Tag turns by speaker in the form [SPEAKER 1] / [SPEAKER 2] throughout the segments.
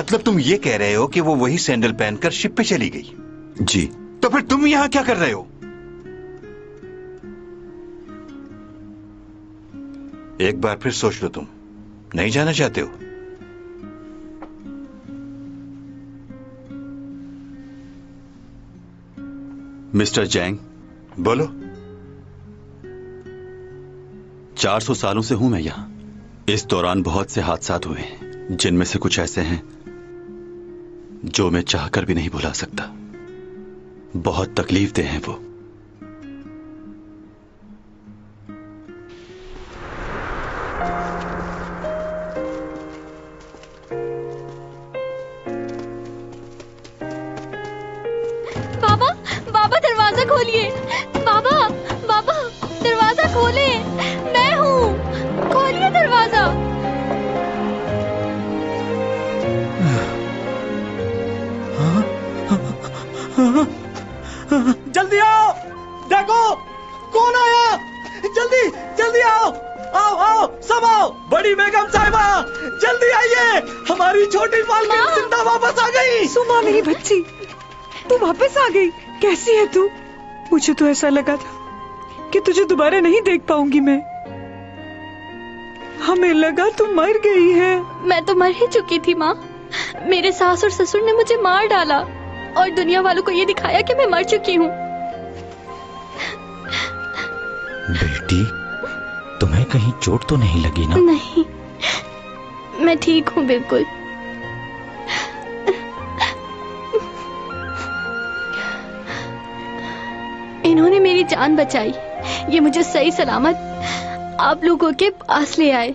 [SPEAKER 1] मतलब तुम ये कह रहे हो कि वो वही सैंडल पहनकर शिप पे चली गई?
[SPEAKER 2] जी।
[SPEAKER 1] तो फिर तुम यहां क्या कर रहे हो? एक बार फिर सोच लो, तुम नहीं जाना चाहते हो?
[SPEAKER 2] मिस्टर जैंग।
[SPEAKER 1] बोलो।
[SPEAKER 2] 400 सालों से हूं मैं यहां। इस दौरान बहुत से हादसात हुए हैं, जिनमें से कुछ ऐसे हैं जो मैं चाहकर भी नहीं भुला सकता। बहुत तकलीफ देह हैं वो।
[SPEAKER 3] बाबा, बाबा दरवाजा खोलिए। बाबा, बाबा दरवाजा खोले। मैं हूँ, खोलिए दरवाजा।
[SPEAKER 4] जल्दी आओ, देखो कौन आया। जल्दी जल्दी आओ, आओ आओ सब आओ। बड़ी बेगम साहिबा जल्दी आइए, हमारी छोटी मालकिन जिंदा वापस आ गई।
[SPEAKER 5] सुमा मेरी बच्ची, तू वापस आ गई। कैसी है तू? मुझे तो ऐसा लगा था कि तुझे दोबारा नहीं देख पाऊंगी मैं। हमें लगा तू मर गई है।
[SPEAKER 3] मैं तो मर ही चुकी थी माँ। मेरे सास और ससुर ने मुझे मार डाला और दुनिया वालों को ये दिखाया कि मैं मर चुकी हूँ।
[SPEAKER 6] बेटी, तुम्हें कहीं चोट तो नहीं लगी ना?
[SPEAKER 3] नहीं, मैं ठीक हूँ बिल्कुल। इन्होंने मेरी जान बचाई। ये मुझे सही सलामत आप लोगों के पास ले आए।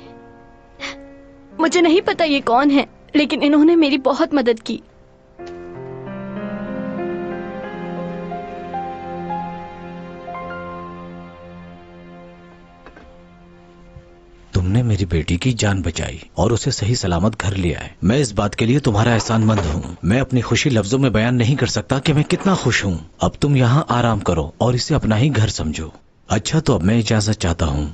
[SPEAKER 3] मुझे नहीं पता ये कौन है, लेकिन इन्होंने मेरी बहुत मदद की।
[SPEAKER 6] तुमने मेरी बेटी की जान बचाई और उसे सही सलामत घर ले आए। मैं इस बात के लिए तुम्हारा एहसानमंद हूँ। मैं अपनी खुशी लफ्जों में बयान नहीं कर सकता कि मैं कितना खुश हूँ। अब तुम यहाँ आराम करो और इसे अपना ही घर समझो। अच्छा, तो अब मैं इजाजत चाहता हूँ।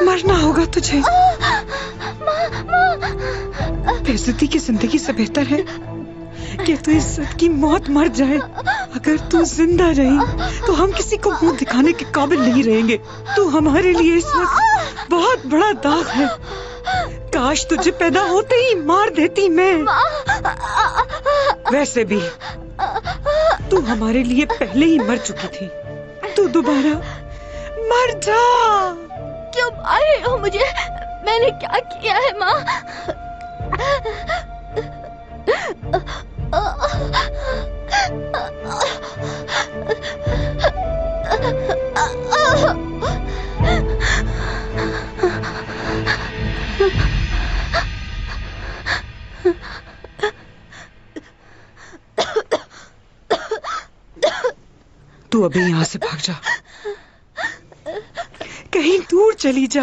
[SPEAKER 5] मरना होगा तुझे। बेइज्जती की जिंदगी से बेहतर है कि तू इज्जत की मौत मर जाए। अगर तू जिंदा रही तो हम किसी को मुंह दिखाने के काबिल नहीं रहेंगे। तू हमारे लिए इस वक्त बहुत बड़ा दाग है। काश तुझे पैदा होते ही मार देती मैं। वैसे भी तू हमारे लिए पहले ही मर चुकी थी। तू दोबारा मर जा।
[SPEAKER 3] क्यों मार रहे हो मुझे? मैंने क्या किया है माँ?
[SPEAKER 5] तू अभी यहाँ से भाग जा, कहीं दूर चली जा।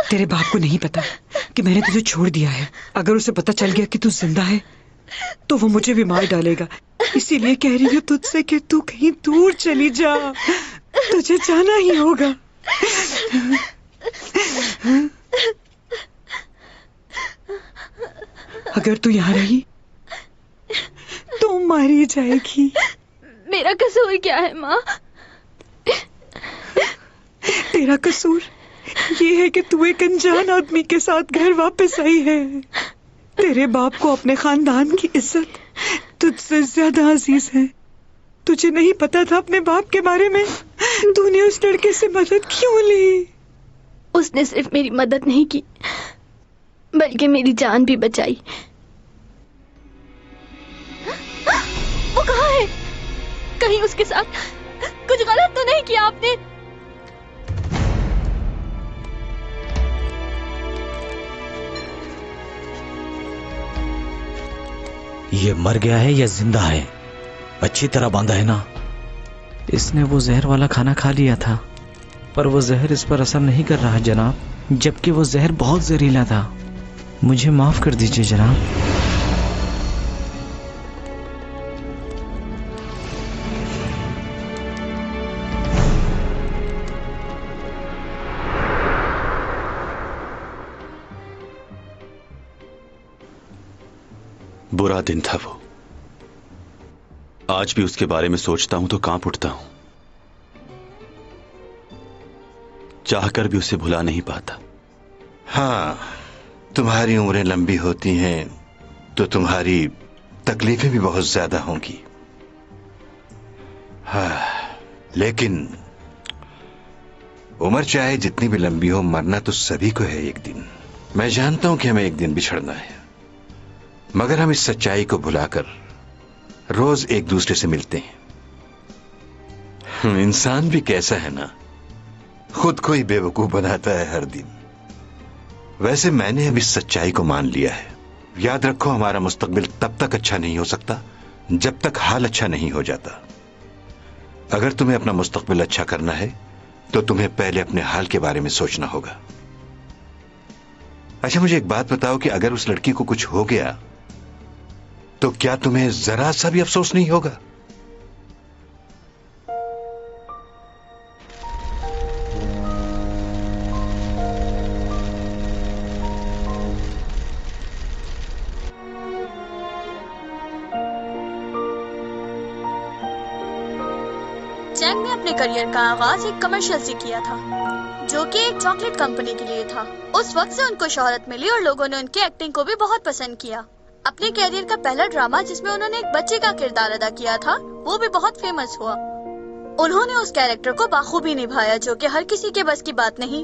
[SPEAKER 5] तेरे बाप को नहीं पता कि मैंने तुझे छोड़ दिया है। अगर उसे पता चल गया कि तू जिंदा है तो वो मुझे भी मार डालेगा। इसीलिए कह रही हूँ तुझसे कि तू कहीं दूर चली जा। तुझे जाना ही होगा। अगर तू यहाँ रही तो मारी जाएगी।
[SPEAKER 3] मेरा कसूर क्या है माँ?
[SPEAKER 5] तेरा कसूर ये है कि तू एक अनजान आदमी के साथ घर वापस आई है। तेरे बाप को अपने खानदान की इज्जत तुझसे ज्यादा अजीज है। तुझे नहीं पता था अपने बाप के बारे में। तूने उस लड़के से मदद क्यों ली?
[SPEAKER 3] उसने सिर्फ मेरी मदद नहीं की बल्कि मेरी जान भी बचाई। वो कहाँ है? कहीं उसके साथ कुछ गलत तो नहीं किया आपने?
[SPEAKER 6] ये मर गया है या जिंदा है? अच्छी तरह बांधा है ना? इसने वो जहर वाला खाना खा लिया था, पर वो जहर इस पर असर नहीं कर रहा जनाब, जबकि वो जहर बहुत जहरीला था। मुझे माफ कर दीजिए जनाब।
[SPEAKER 2] बुरा दिन था वो। आज भी उसके बारे में सोचता हूं तो कांप उठता हूं। चाहकर भी उसे भुला नहीं पाता।
[SPEAKER 1] हाँ, तुम्हारी उम्रें लंबी होती हैं तो तुम्हारी तकलीफें भी बहुत ज्यादा होंगी। हाँ, लेकिन उम्र चाहे जितनी भी लंबी हो, मरना तो सभी को है एक दिन। मैं जानता हूं कि हमें एक दिन बिछड़ना है, मगर हम इस सच्चाई को भुलाकर रोज एक दूसरे से मिलते हैं। इंसान भी कैसा है ना, खुद को ही बेवकूफ बनाता है हर दिन। वैसे मैंने अब इस सच्चाई को मान लिया है। याद रखो, हमारा मुस्तकबिल तब तक अच्छा नहीं हो सकता जब तक हाल अच्छा नहीं हो जाता। अगर तुम्हें अपना मुस्तकबिल अच्छा करना है तो तुम्हें पहले अपने हाल के बारे में सोचना होगा। अच्छा, मुझे एक बात बताओ कि अगर उस लड़की को कुछ हो गया तो क्या तुम्हें जरा सा भी अफसोस नहीं होगा?
[SPEAKER 7] चैंग ने अपने करियर का आगाज एक कमर्शियल से किया था, जो कि एक चॉकलेट कंपनी के लिए था। उस वक्त से उनको शोहरत मिली और लोगों ने उनकी एक्टिंग को भी बहुत पसंद किया। अपने कैरियर का पहला ड्रामा जिसमें उन्होंने एक बच्चे का किरदार अदा किया था, वो भी बहुत फेमस हुआ। उन्होंने उस कैरेक्टर को बाखूबी निभाया, जो कि हर किसी के बस की बात नहीं।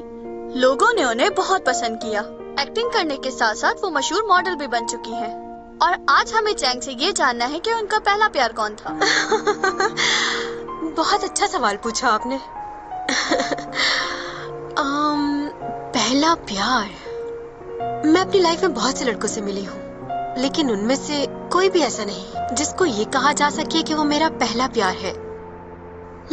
[SPEAKER 7] लोगों ने उन्हें बहुत पसंद किया। एक्टिंग करने के साथ साथ वो मशहूर मॉडल भी बन चुकी हैं। और आज हमें चैंग से ये जानना है कि उनका पहला प्यार कौन था।
[SPEAKER 8] बहुत अच्छा सवाल पूछा आपने। पहला प्यार, मैं अपनी लाइफ में बहुत से लड़कों से मिली हूँ, लेकिन उनमें से कोई भी ऐसा नहीं जिसको ये कहा जा सके कि वो मेरा पहला प्यार है।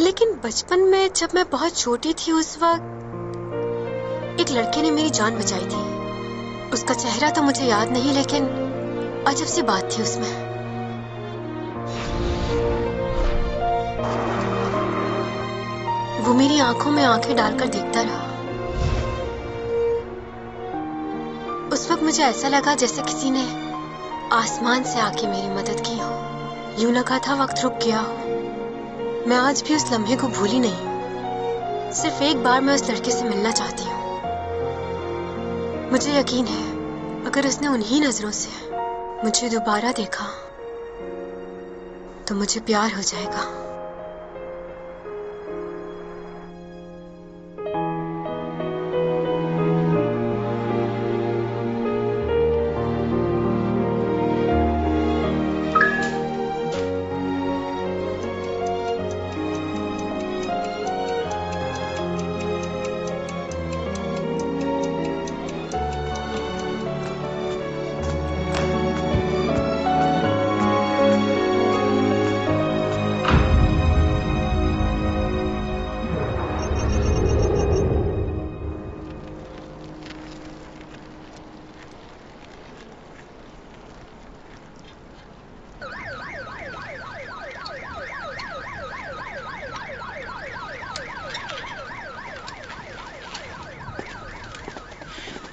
[SPEAKER 8] लेकिन बचपन में जब मैं बहुत छोटी थी, उस वक्त एक लड़के ने मेरी जान बचाई थी। उसका चेहरा तो मुझे याद नहीं, लेकिन अजब सी बात थी उसमें। वो मेरी आंखों में आंखें डालकर देखता रहा। उस वक्त मुझे ऐसा लगा जैसे किसी ने आसमान से आके मेरी मदद की हो। यूं लगा था वक्त रुक गया हो। मैं आज भी उस लम्हे को भूली नहीं हूँ। सिर्फ एक बार मैं उस लड़के से मिलना चाहती हूँ। मुझे यकीन है अगर उसने उन्हीं नजरों से मुझे दोबारा देखा तो मुझे प्यार हो जाएगा।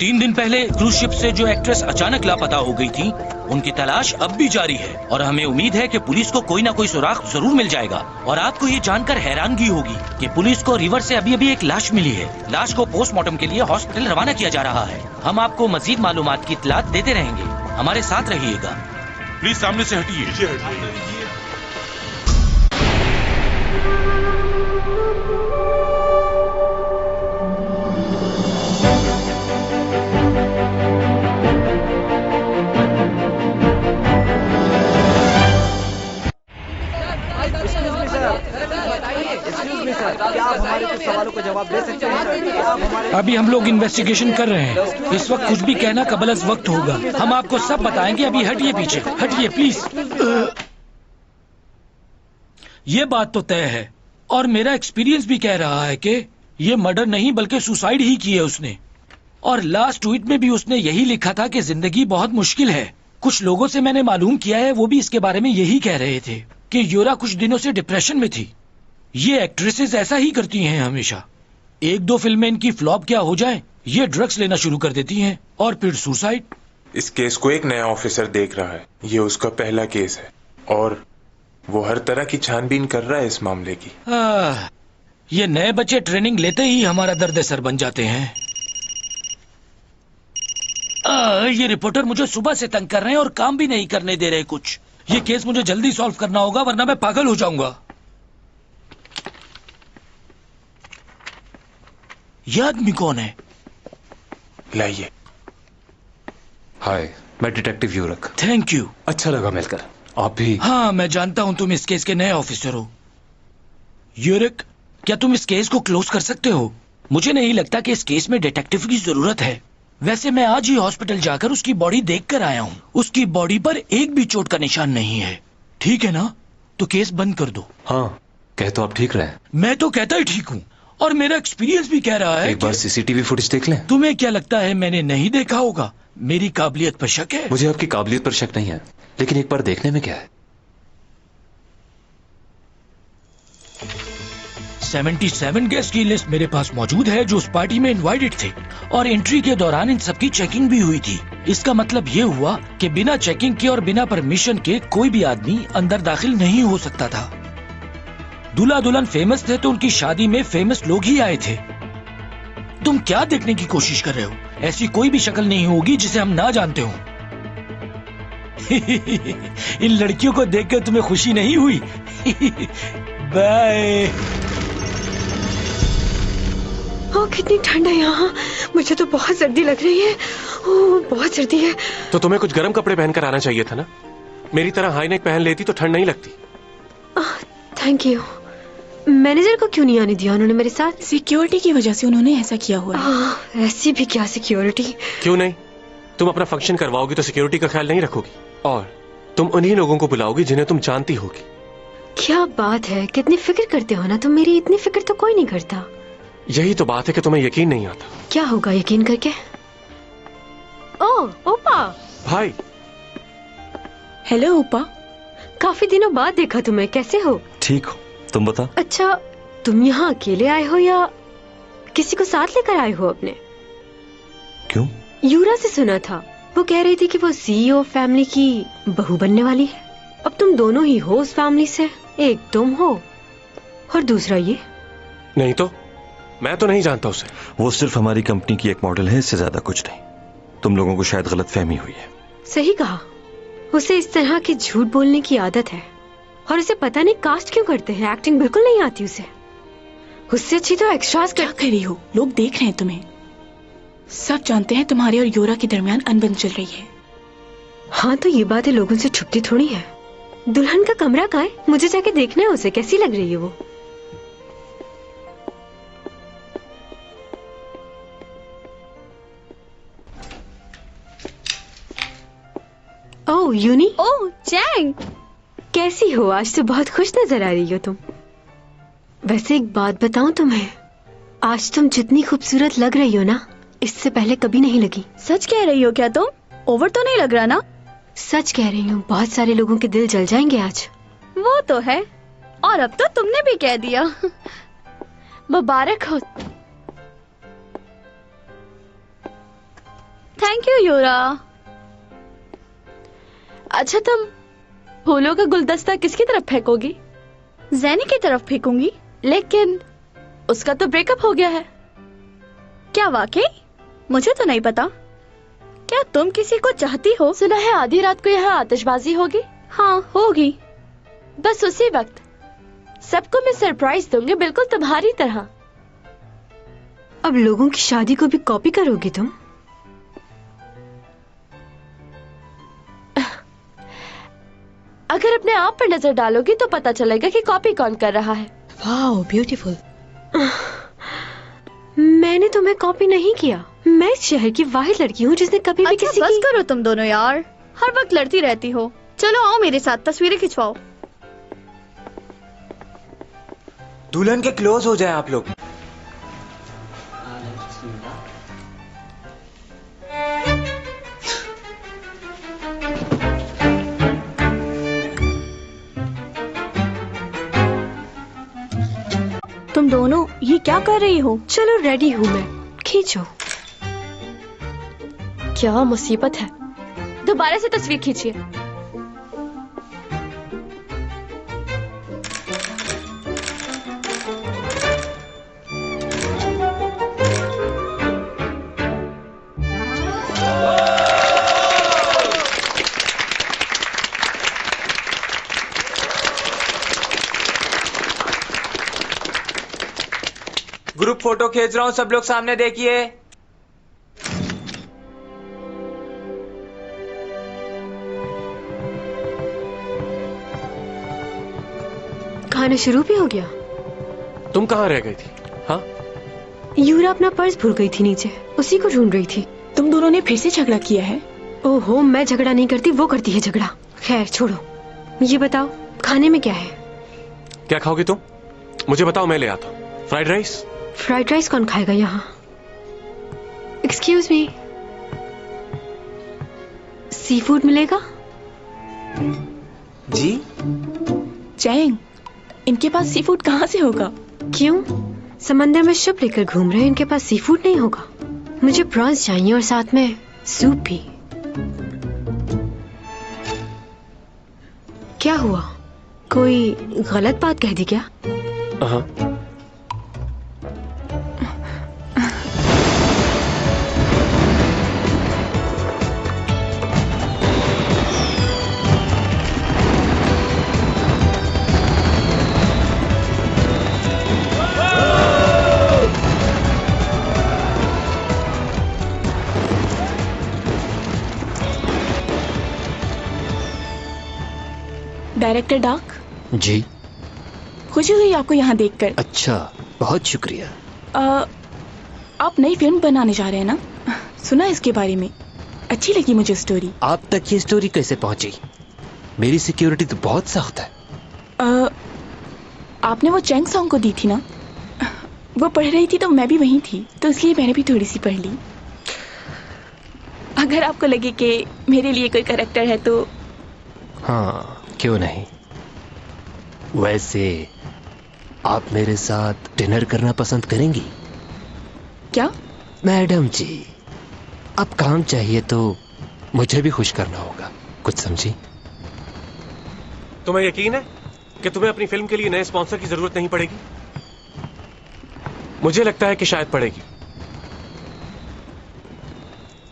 [SPEAKER 6] 3 दिन पहले क्रूज शिप से जो एक्ट्रेस अचानक लापता हो गई थी, उनकी तलाश अब भी जारी है और हमें उम्मीद है कि पुलिस को कोई ना कोई सुराग जरूर मिल जाएगा। और आपको ये जानकर हैरानगी होगी कि पुलिस को रिवर से अभी अभी एक लाश मिली है। लाश को पोस्टमार्टम के लिए हॉस्पिटल रवाना किया जा रहा है। हम आपको मजीद मालूमात की इत्तलात देते रहेंगे। हमारे साथ रहिएगा।
[SPEAKER 9] प्लीज सामने से हटिए।
[SPEAKER 6] अभी हम लोग इन्वेस्टिगेशन कर रहे हैं। इस वक्त कुछ भी कहना कबलस वक्त होगा। हम आपको सब बताएंगे। अभी हटिए पीछे, हटिए प्लीज। ये बात तो तय है और मेरा एक्सपीरियंस भी कह रहा है कि ये मर्डर नहीं बल्कि सुसाइड ही की है उसने। और लास्ट ट्वीट में भी उसने यही लिखा था कि जिंदगी बहुत मुश्किल है। कुछ लोगों से मैंने मालूम किया है, वो भी इसके बारे में यही कह रहे थे कि यूरा कुछ दिनों से डिप्रेशन में थी। ये एक्ट्रेसेस ऐसा ही करती हैं हमेशा। 1-2 फिल्में इनकी फ्लॉप क्या हो जाए, ये ड्रग्स लेना शुरू कर देती हैं और फिर सुसाइड।
[SPEAKER 10] इस केस को एक नया ऑफिसर देख रहा है। ये उसका पहला केस है और वो हर तरह की छानबीन कर रहा है इस मामले की।
[SPEAKER 6] ये नए बच्चे ट्रेनिंग लेते ही हमारा दर्द सर बन जाते हैं। ये रिपोर्टर मुझे सुबह से तंग कर रहे हैं और काम भी नहीं करने दे रहे कुछ। ये केस मुझे जल्दी सॉल्व करना होगा वरना मैं पागल हो जाऊंगा। ये आदमी कौन है?
[SPEAKER 10] लाइए।
[SPEAKER 11] हाय, मैं डिटेक्टिव यूरक।
[SPEAKER 6] Thank you.
[SPEAKER 11] अच्छा लगा मिलकर। आप भी?
[SPEAKER 6] हाँ, मैं जानता हूँ तुम इस केस के नए ऑफिसर हो। यूरक, क्या तुम इस केस को क्लोज कर सकते हो? मुझे नहीं लगता कि इस केस में डिटेक्टिव की जरूरत है। वैसे मैं आज ही हॉस्पिटल जाकर उसकी बॉडी देख कर आया हूँ। उसकी बॉडी पर एक भी चोट का निशान नहीं है। ठीक है ना? तो केस बंद कर दो।
[SPEAKER 11] हाँ, कह तो आप ठीक रहे।
[SPEAKER 6] मैं तो कहता ही ठीक हूँ और मेरा एक्सपीरियंस भी कह रहा है।
[SPEAKER 11] एक बार सीसीटीवी फुटेज देख लें।
[SPEAKER 6] तुम्हें क्या लगता है मैंने नहीं देखा होगा? मेरी काबिलियत पर शक है?
[SPEAKER 11] मुझे आपकी काबिलियत पर शक नहीं है, लेकिन एक बार देखने में क्या है।
[SPEAKER 6] 77 गेस्ट की लिस्ट मेरे पास मौजूद है जो उस पार्टी में इनवाइटेड थे और एंट्री के दौरान इन सबकी चेकिंग भी हुई थी। इसका मतलब ये हुआ कि बिना चेकिंग के और बिना परमिशन के कोई भी आदमी अंदर दाखिल नहीं हो सकता था। दूल्हा दुल्हन फेमस थे तो उनकी शादी में फेमस लोग ही आए थे। तुम क्या देखने की कोशिश कर रहे हो? ऐसी कोई भी शक्ल नहीं होगी जिसे हम ना जानते हो। इन लड़कियों को देखकर तुम्हें खुशी नहीं हुई? बाय।
[SPEAKER 8] ओह, कितनी ठंड है यहाँ। मुझे तो बहुत सर्दी लग रही है। ओह, बहुत सर्दी है।
[SPEAKER 10] तो तुम्हें कुछ गर्म कपड़े पहनकर आना चाहिए था ना। मेरी तरह हाई नेक पहन लेती तो ठंड नहीं लगती।
[SPEAKER 8] Thank you. मैनेजर को क्यों नहीं आने दिया उन्होंने मेरे साथ?
[SPEAKER 3] सिक्योरिटी की वजह से उन्होंने ऐसा किया हुआ है।
[SPEAKER 8] ऐसी भी क्या सिक्योरिटी?
[SPEAKER 10] क्यों नहीं? तुम अपना फंक्शन करवाओगी तो सिक्योरिटी का ख्याल नहीं रखोगी और तुम उन्हीं लोगों को बुलाओगी जिन्हें तुम जानती होगी।
[SPEAKER 8] क्या बात है, कितनी फिक्र करते हो ना तुम। मेरी इतनी फिक्र तो कोई नहीं करता।
[SPEAKER 10] यही तो बात है कि तुम्हें यकीन नहीं आता।
[SPEAKER 8] क्या होगा यकीन करके? ओह, ओपा।
[SPEAKER 10] भाई।
[SPEAKER 3] हेलो ओपा।
[SPEAKER 8] काफी दिनों बाद देखा तुम्हें। कैसे हो?
[SPEAKER 11] ठीक हो, तुम बता।
[SPEAKER 8] अच्छा, तुम यहाँ अकेले आए हो या किसी को साथ लेकर आए हो अपने?
[SPEAKER 11] क्यों?
[SPEAKER 8] यूरा से सुना था, वो कह रही थी कि वो सीईओ फैमिली की बहू बनने वाली है। अब तुम दोनों ही हो उस फैमिली से। एक तुम हो और दूसरा ये।
[SPEAKER 10] नहीं तो मैं तो नहीं जानता उसे।
[SPEAKER 11] वो सिर्फ हमारी कंपनी की एक मॉडल है, इससे ज्यादा कुछ नहीं। तुम लोगों को शायद गलतफहमी हुई है।
[SPEAKER 8] सही कहा। उसे इस तरह के झूठ बोलने की आदत है और उसे पता नहीं कास्ट क्यों करते हैं। एक्टिंग बिल्कुल नहीं आती उसे। उससे अच्छी तो एक्स्ट्रास
[SPEAKER 3] क्या कर रही हो? लोग देख रहे हैं तुम्हें। सब जानते हैं तुम्हारे और योरा के दरमियान अनबन चल रही है।
[SPEAKER 8] हाँ, तो ये बातें लोगों से छुपती थोड़ी है। दुल्हन का कमरा कहाँ है? मुझे जाके देखना है उसे, कैसी लग रही है वो। ओह यूनी।
[SPEAKER 7] ओह चैंग,
[SPEAKER 8] कैसी हो? आज तो बहुत खुश नजर आ रही हो तुम। वैसे एक बात बताऊं तुम्हें, आज तुम जितनी खूबसूरत लग रही हो ना, इससे पहले कभी नहीं लगी।
[SPEAKER 7] सच कह रही हो क्या तुम? ओवर तो नहीं लग रहा ना?
[SPEAKER 8] सच कह रही हूँ। बहुत सारे लोगों के दिल जल जाएंगे आज।
[SPEAKER 7] वो तो है, और अब तो तुमने भी कह दिया। मुबारक हो।
[SPEAKER 3] थैंक यू यूरा। अच्छा, तुम फूलों का गुलदस्ता किसकी तरफ फेंकोगी? जैनी की तरफ फेंकूंगी, लेकिन उसका तो ब्रेकअप हो गया है। क्या वाकई? मुझे तो नहीं पता। क्या तुम किसी को चाहती हो? सुना है आधी रात को यहाँ आतिशबाजी होगी। हाँ होगी, बस उसी वक्त सबको मैं सरप्राइज दूंगी, बिल्कुल तुम्हारी तरह।
[SPEAKER 8] अब लोगों की शादी को भी कॉपी करोगी तुम?
[SPEAKER 3] अगर अपने आप पर नजर डालोगी तो पता चलेगा कि कॉपी कौन कर रहा है।
[SPEAKER 8] Wow, beautiful. मैंने तुम्हें कॉपी नहीं किया। मैं इस शहर की वाहिद लड़की हूँ जिसने कभी भी किसी
[SPEAKER 3] बस करो तुम दोनों यार, हर वक्त लड़ती रहती हो। चलो आओ मेरे साथ तस्वीरें खिंचवाओ।
[SPEAKER 4] दुल्हन के क्लोज हो जाए आप लोग।
[SPEAKER 3] तुम दोनों ये क्या कर रही हो?
[SPEAKER 8] चलो रेडी हूँ मैं, खींचो।
[SPEAKER 3] क्या मुसीबत है। दोबारा से तस्वीर खींचिए।
[SPEAKER 4] ग्रुप फोटो खींच रहा हूँ, सब लोग सामने देखिए।
[SPEAKER 8] खाना शुरू भी हो गया।
[SPEAKER 12] तुम कहाँ रह गई थी? हाँ,
[SPEAKER 8] यूरा अपना पर्स भूल गई थी नीचे, उसी को ढूंढ रही थी।
[SPEAKER 5] तुम दोनों ने फिर से झगड़ा किया है?
[SPEAKER 8] ओहो, मैं झगड़ा नहीं करती, वो करती है झगड़ा। खैर छोड़ो, ये बताओ खाने में क्या है?
[SPEAKER 12] क्या खाओगी तुम? मुझे बताओ, मैं ले आता हूँ। Fried rice?
[SPEAKER 8] फ्राइड राइस कौन खाएगा यहाँ? एक्सक्यूज मी, सी फूड मिलेगा?
[SPEAKER 4] जी?
[SPEAKER 5] चैंग, इनके पास सी फूड कहाँ से होगा?
[SPEAKER 8] क्यों? समंदर में शिप लेकर घूम रहे हैं, इनके पास सी फूड नहीं होगा? मुझे प्रॉन्स चाहिए और साथ में सूप भी। क्या हुआ, कोई गलत बात कह दी क्या?
[SPEAKER 12] हाँ।
[SPEAKER 5] डायरेक्टर डार्क
[SPEAKER 6] जी।
[SPEAKER 5] खुशी हुई आपको यहाँ देखकर।
[SPEAKER 6] अच्छा, बहुत शुक्रिया।
[SPEAKER 5] आप नई फिल्म बनाने जा रहे हैं ना? सुना इसके बारे में, अच्छी लगी मुझे स्टोरी।
[SPEAKER 6] आप तक ये स्टोरी कैसे पहुंची? मेरी सिक्योरिटी तो बहुत सख्त है।
[SPEAKER 5] आपने वो चैंग सॉन्ग को दी थी ना? वो पढ़ रही थी तो मैं भी वहीं थी, तो इसलिए मैंने भी थोड़ी सी पढ़ ली। अगर आपको लगे कि मेरे लिए कोई कैरेक्टर है तो।
[SPEAKER 6] हाँ, क्यों नहीं। वैसे आप मेरे साथ डिनर करना पसंद करेंगी?
[SPEAKER 5] क्या?
[SPEAKER 6] मैडम जी, अब काम चाहिए तो मुझे भी खुश करना होगा, कुछ समझी?
[SPEAKER 12] तुम्हें यकीन है कि तुम्हें अपनी फिल्म के लिए नए स्पॉन्सर की जरूरत नहीं पड़ेगी? मुझे लगता है कि शायद पड़ेगी।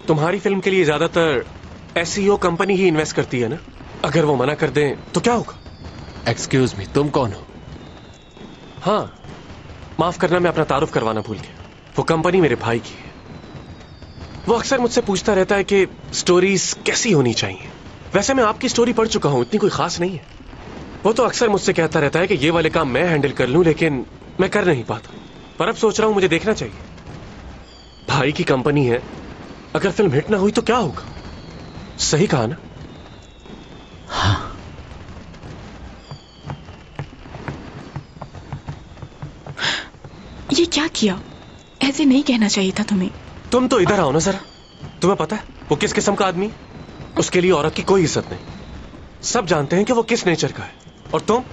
[SPEAKER 12] तुम्हारी फिल्म के लिए ज्यादातर एसईओ कंपनी ही इन्वेस्ट करती है ना? अगर वो मना कर दें तो क्या होगा?
[SPEAKER 6] एक्सक्यूज मी, तुम कौन हो?
[SPEAKER 12] हाँ, माफ करना, मैं अपना तारुफ करवाना भूल गया। वो कंपनी मेरे भाई की है। वो अक्सर मुझसे पूछता रहता है कि स्टोरीज कैसी होनी चाहिए। वैसे मैं आपकी स्टोरी पढ़ चुका हूं, इतनी कोई खास नहीं है। वो तो अक्सर मुझसे कहता रहता है कि ये वाले काम मैं हैंडल कर लूं, लेकिन मैं कर नहीं पाता। पर अब सोच रहा हूं मुझे देखना चाहिए। भाई की कंपनी है, अगर फिल्म हिट ना हुई तो क्या होगा? सही कहा ना?
[SPEAKER 6] हाँ।
[SPEAKER 5] ये क्या किया? ऐसे नहीं कहना चाहिए था तुम्हें।
[SPEAKER 12] तुम तो इधर आओ ना जरा। तुम्हें पता है वो किस किस्म का आदमी? उसके लिए औरत की कोई इज्जत नहीं। सब जानते हैं कि वो किस नेचर का है। और तुम?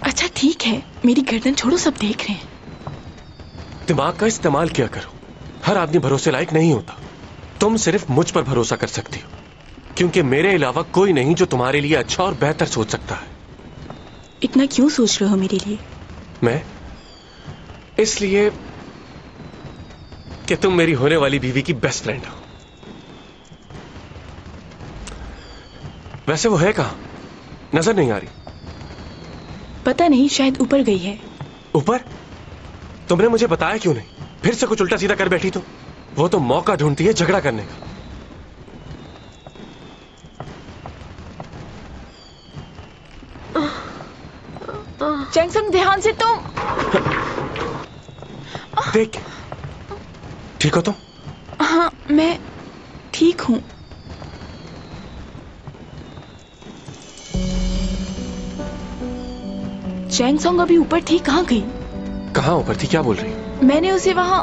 [SPEAKER 5] अच्छा ठीक है, मेरी गर्दन छोड़ो, सब देख रहे हैं।
[SPEAKER 12] दिमाग का इस्तेमाल किया करो। हर आदमी भरोसे लायक नहीं होता। तुम सिर्फ मुझ पर भरोसा कर सकती हो, क्योंकि मेरे अलावा कोई नहीं जो तुम्हारे लिए अच्छा और बेहतर सोच सकता है।
[SPEAKER 3] इतना क्यों सोच रहे हो मेरे लिए?
[SPEAKER 12] मैं इसलिए कि तुम मेरी होने वाली बीवी की बेस्ट फ्रेंड हो। वैसे वो है कहां? नजर नहीं आ रही।
[SPEAKER 3] पता नहीं, शायद ऊपर गई है।
[SPEAKER 12] ऊपर? तुमने मुझे बताया क्यों नहीं? फिर से कुछ उल्टा सीधा कर बैठी तो? वो तो मौका ढूंढती है झगड़ा करने का।
[SPEAKER 3] चैंगसंग, ध्यान से तुम।
[SPEAKER 12] देख, ठीक हो तुम?
[SPEAKER 3] हाँ, मैं ठीक हूं। चैंगसंग अभी ऊपर थी, कहाँ गई?
[SPEAKER 12] कहाँ ऊपर थी? क्या बोल रही है?
[SPEAKER 3] मैंने उसे वहां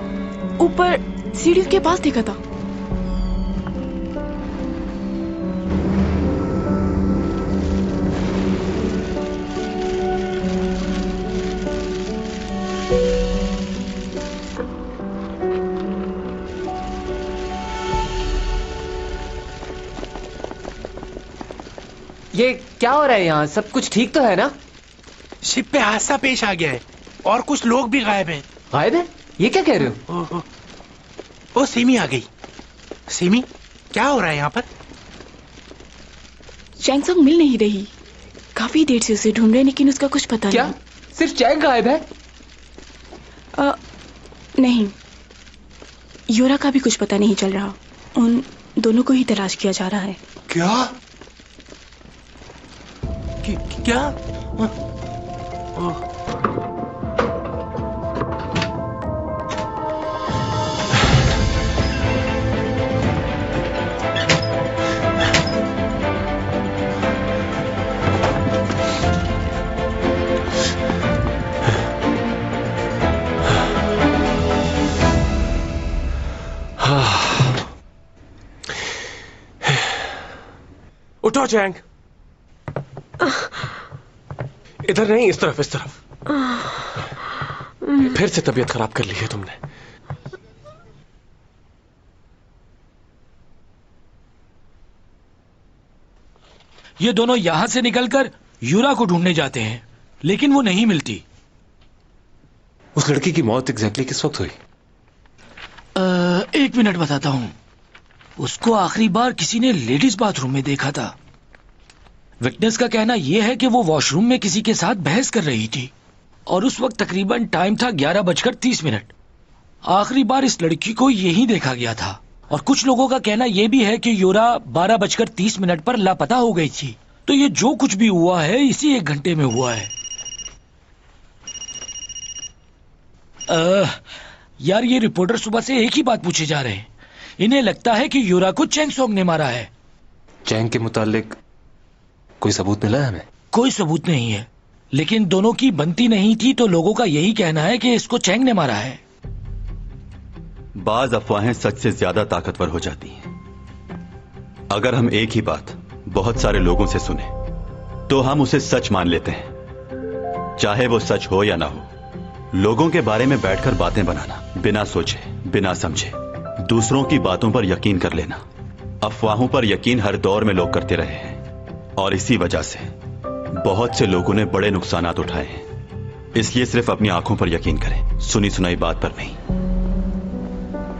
[SPEAKER 3] ऊपर सीढ़ी के पास देखा था।
[SPEAKER 4] ये क्या हो रहा है यहाँ? सब कुछ ठीक तो है ना?
[SPEAKER 13] शिप पे हादसा पेश आ गया है और कुछ लोग भी गायब हैं।
[SPEAKER 4] गायब है? ये क्या कह रहे हो?
[SPEAKER 13] ओ सिमी आ गई। सिमी, क्या हो रहा है यहाँ पर?
[SPEAKER 3] चैंगसंग मिल नहीं रही। काफी देर से उसे ढूंढ रहे, लेकिन उसका कुछ पता
[SPEAKER 4] क्या?
[SPEAKER 3] नहीं।
[SPEAKER 4] सिर्फ चैंग गायब है?
[SPEAKER 3] नहीं, योरा का भी कुछ पता नहीं चल रहा। उन दोनों को ही तलाश किया जा रहा है।
[SPEAKER 13] क्या? क्या?
[SPEAKER 12] उठो चैंग। इधर नहीं, इस तरफ, इस तरफ। फिर से तबीयत खराब कर ली है तुमने।
[SPEAKER 6] ये दोनों यहां से निकलकर यूरा को ढूंढने जाते हैं, लेकिन वो नहीं मिलती।
[SPEAKER 12] उस लड़की की मौत एग्जैक्टली किस वक्त हुई?
[SPEAKER 6] 1 मिनट बताता हूं। उसको आखिरी बार किसी ने लेडीज बाथरूम में देखा था। विटनेस का कहना यह है कि वो वॉशरूम में किसी के साथ बहस कर रही थी और उस वक्त तकरीबन टाइम था 11:30। आखिरी बार इस लड़की को यही देखा गया था और कुछ लोगों का कहना यह भी है कि योरा 12:30 पर लापता हो गई थी। तो ये जो कुछ भी हुआ है इसी 1 घंटे में हुआ है। यार, ये रिपोर्टर सुबह से एक ही बात पूछे जा रहे हैं। इन्हें लगता है कि योरा को चैंगसोंग ने मारा है।
[SPEAKER 12] चैंग के मुतालिक कोई सबूत मिला है हमें?
[SPEAKER 6] कोई सबूत नहीं है, लेकिन दोनों की बनती नहीं थी, तो लोगों का यही कहना है कि इसको चैंग ने मारा है।
[SPEAKER 2] बाज अफवाहें सच से ज्यादा ताकतवर हो जाती हैं। अगर हम एक ही बात बहुत सारे लोगों से सुने तो हम उसे सच मान लेते हैं, चाहे वो सच हो या ना हो। लोगों के बारे में बैठकर बातें बनाना, बिना सोचे बिना समझे दूसरों की बातों पर यकीन कर लेना। अफवाहों पर यकीन हर दौर में लोग करते रहे हैं और इसी वजह से बहुत से लोगों ने बड़े नुकसानात उठाए हैं। इसलिए सिर्फ अपनी आंखों पर यकीन करें, सुनी सुनाई बात पर नहीं।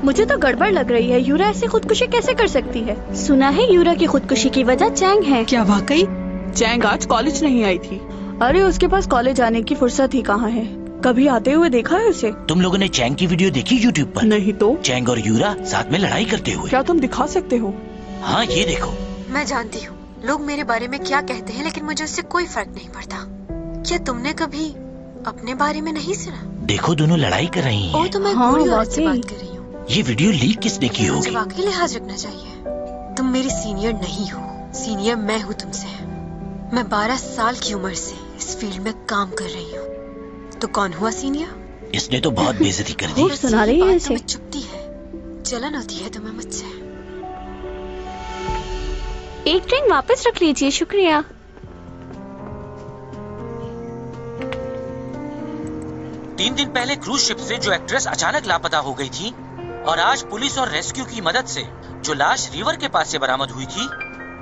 [SPEAKER 7] मुझे तो गड़बड़ लग रही है। यूरा ऐसे खुदकुशी कैसे कर सकती है? सुना है यूरा की खुदकुशी की वजह चैंग है।
[SPEAKER 5] क्या वाकई? चैंग आज कॉलेज नहीं आई थी।
[SPEAKER 3] अरे उसके पास कॉलेज आने की फुर्सत ही कहाँ है? कभी आते हुए देखा है उसे?
[SPEAKER 6] तुम लोगों ने चैंग की वीडियो देखी यूट्यूब पर?
[SPEAKER 5] नहीं तो।
[SPEAKER 6] चैंग और यूरा साथ में लड़ाई करते हुए।
[SPEAKER 5] क्या तुम दिखा सकते हो?
[SPEAKER 6] हाँ, ये देखो।
[SPEAKER 8] मैं जानती हूँ लोग मेरे बारे में क्या कहते हैं, लेकिन मुझे उससे कोई फर्क नहीं पड़ता। क्या तुमने कभी अपने बारे में नहीं सुना?
[SPEAKER 6] देखो, दोनों लड़ाई कर रही हैं।
[SPEAKER 8] ओ, तो मैं बूढ़ी औरत से बात कर रही हूँ।
[SPEAKER 6] ये वीडियो लीक किसने की होगी?
[SPEAKER 8] मुझे वाकई लिहाज रखना चाहिए। तुम मेरी सीनियर नहीं हो, सीनियर मैं हूँ तुमसे। मैं 12 साल की उम्र से इस फील्ड में काम कर रही हूँ। तो कौन हुआ सीनियर?
[SPEAKER 6] इसने तो बहुत बेइज्जती कर दी।
[SPEAKER 3] सुना रही है इसे।
[SPEAKER 8] चुपती है, जलन होती है तुम्हें मुझसे।
[SPEAKER 7] एक ड्रिंक वापस रख लीजिए, शुक्रिया।
[SPEAKER 6] तीन दिन पहले क्रूज शिप से जो एक्ट्रेस अचानक लापता हो गई थी और आज पुलिस और रेस्क्यू की मदद से
[SPEAKER 14] जो लाश रिवर के पास से बरामद हुई थी,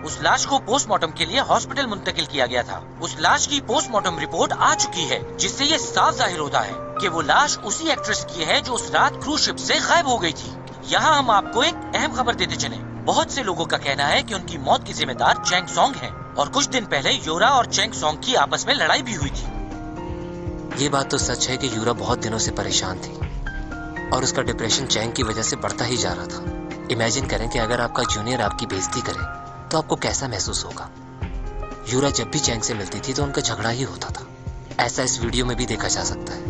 [SPEAKER 14] उस लाश को पोस्टमार्टम के लिए हॉस्पिटल मुंतकिल किया गया था। उस लाश की पोस्टमार्टम रिपोर्ट आ चुकी है, जिससे ये साफ जाहिर होता है कि वो लाश उसी एक्ट्रेस की है जो उस रात क्रूज शिप से गायब हो गई थी। यहाँ हम आपको एक अहम खबर देते चले। बहुत से लोगों का कहना है कि उनकी मौत की जिम्मेदार चैंग सॉन्ग है और कुछ दिन पहले यूरा और चैंग सॉन्ग की आपस में लड़ाई भी हुई थी।
[SPEAKER 8] ये बात तो सच है कि यूरा बहुत दिनों से परेशान थी और उसका डिप्रेशन चैंग की वजह से बढ़ता ही जा रहा था। इमेजिन करें कि अगर आपका जूनियर आपकी बेइज्जती करे तो आपको कैसा महसूस होगा। यूरा जब भी चैंग से मिलती थी तो उनका झगड़ा ही होता था। ऐसा इस वीडियो में भी देखा जा सकता है।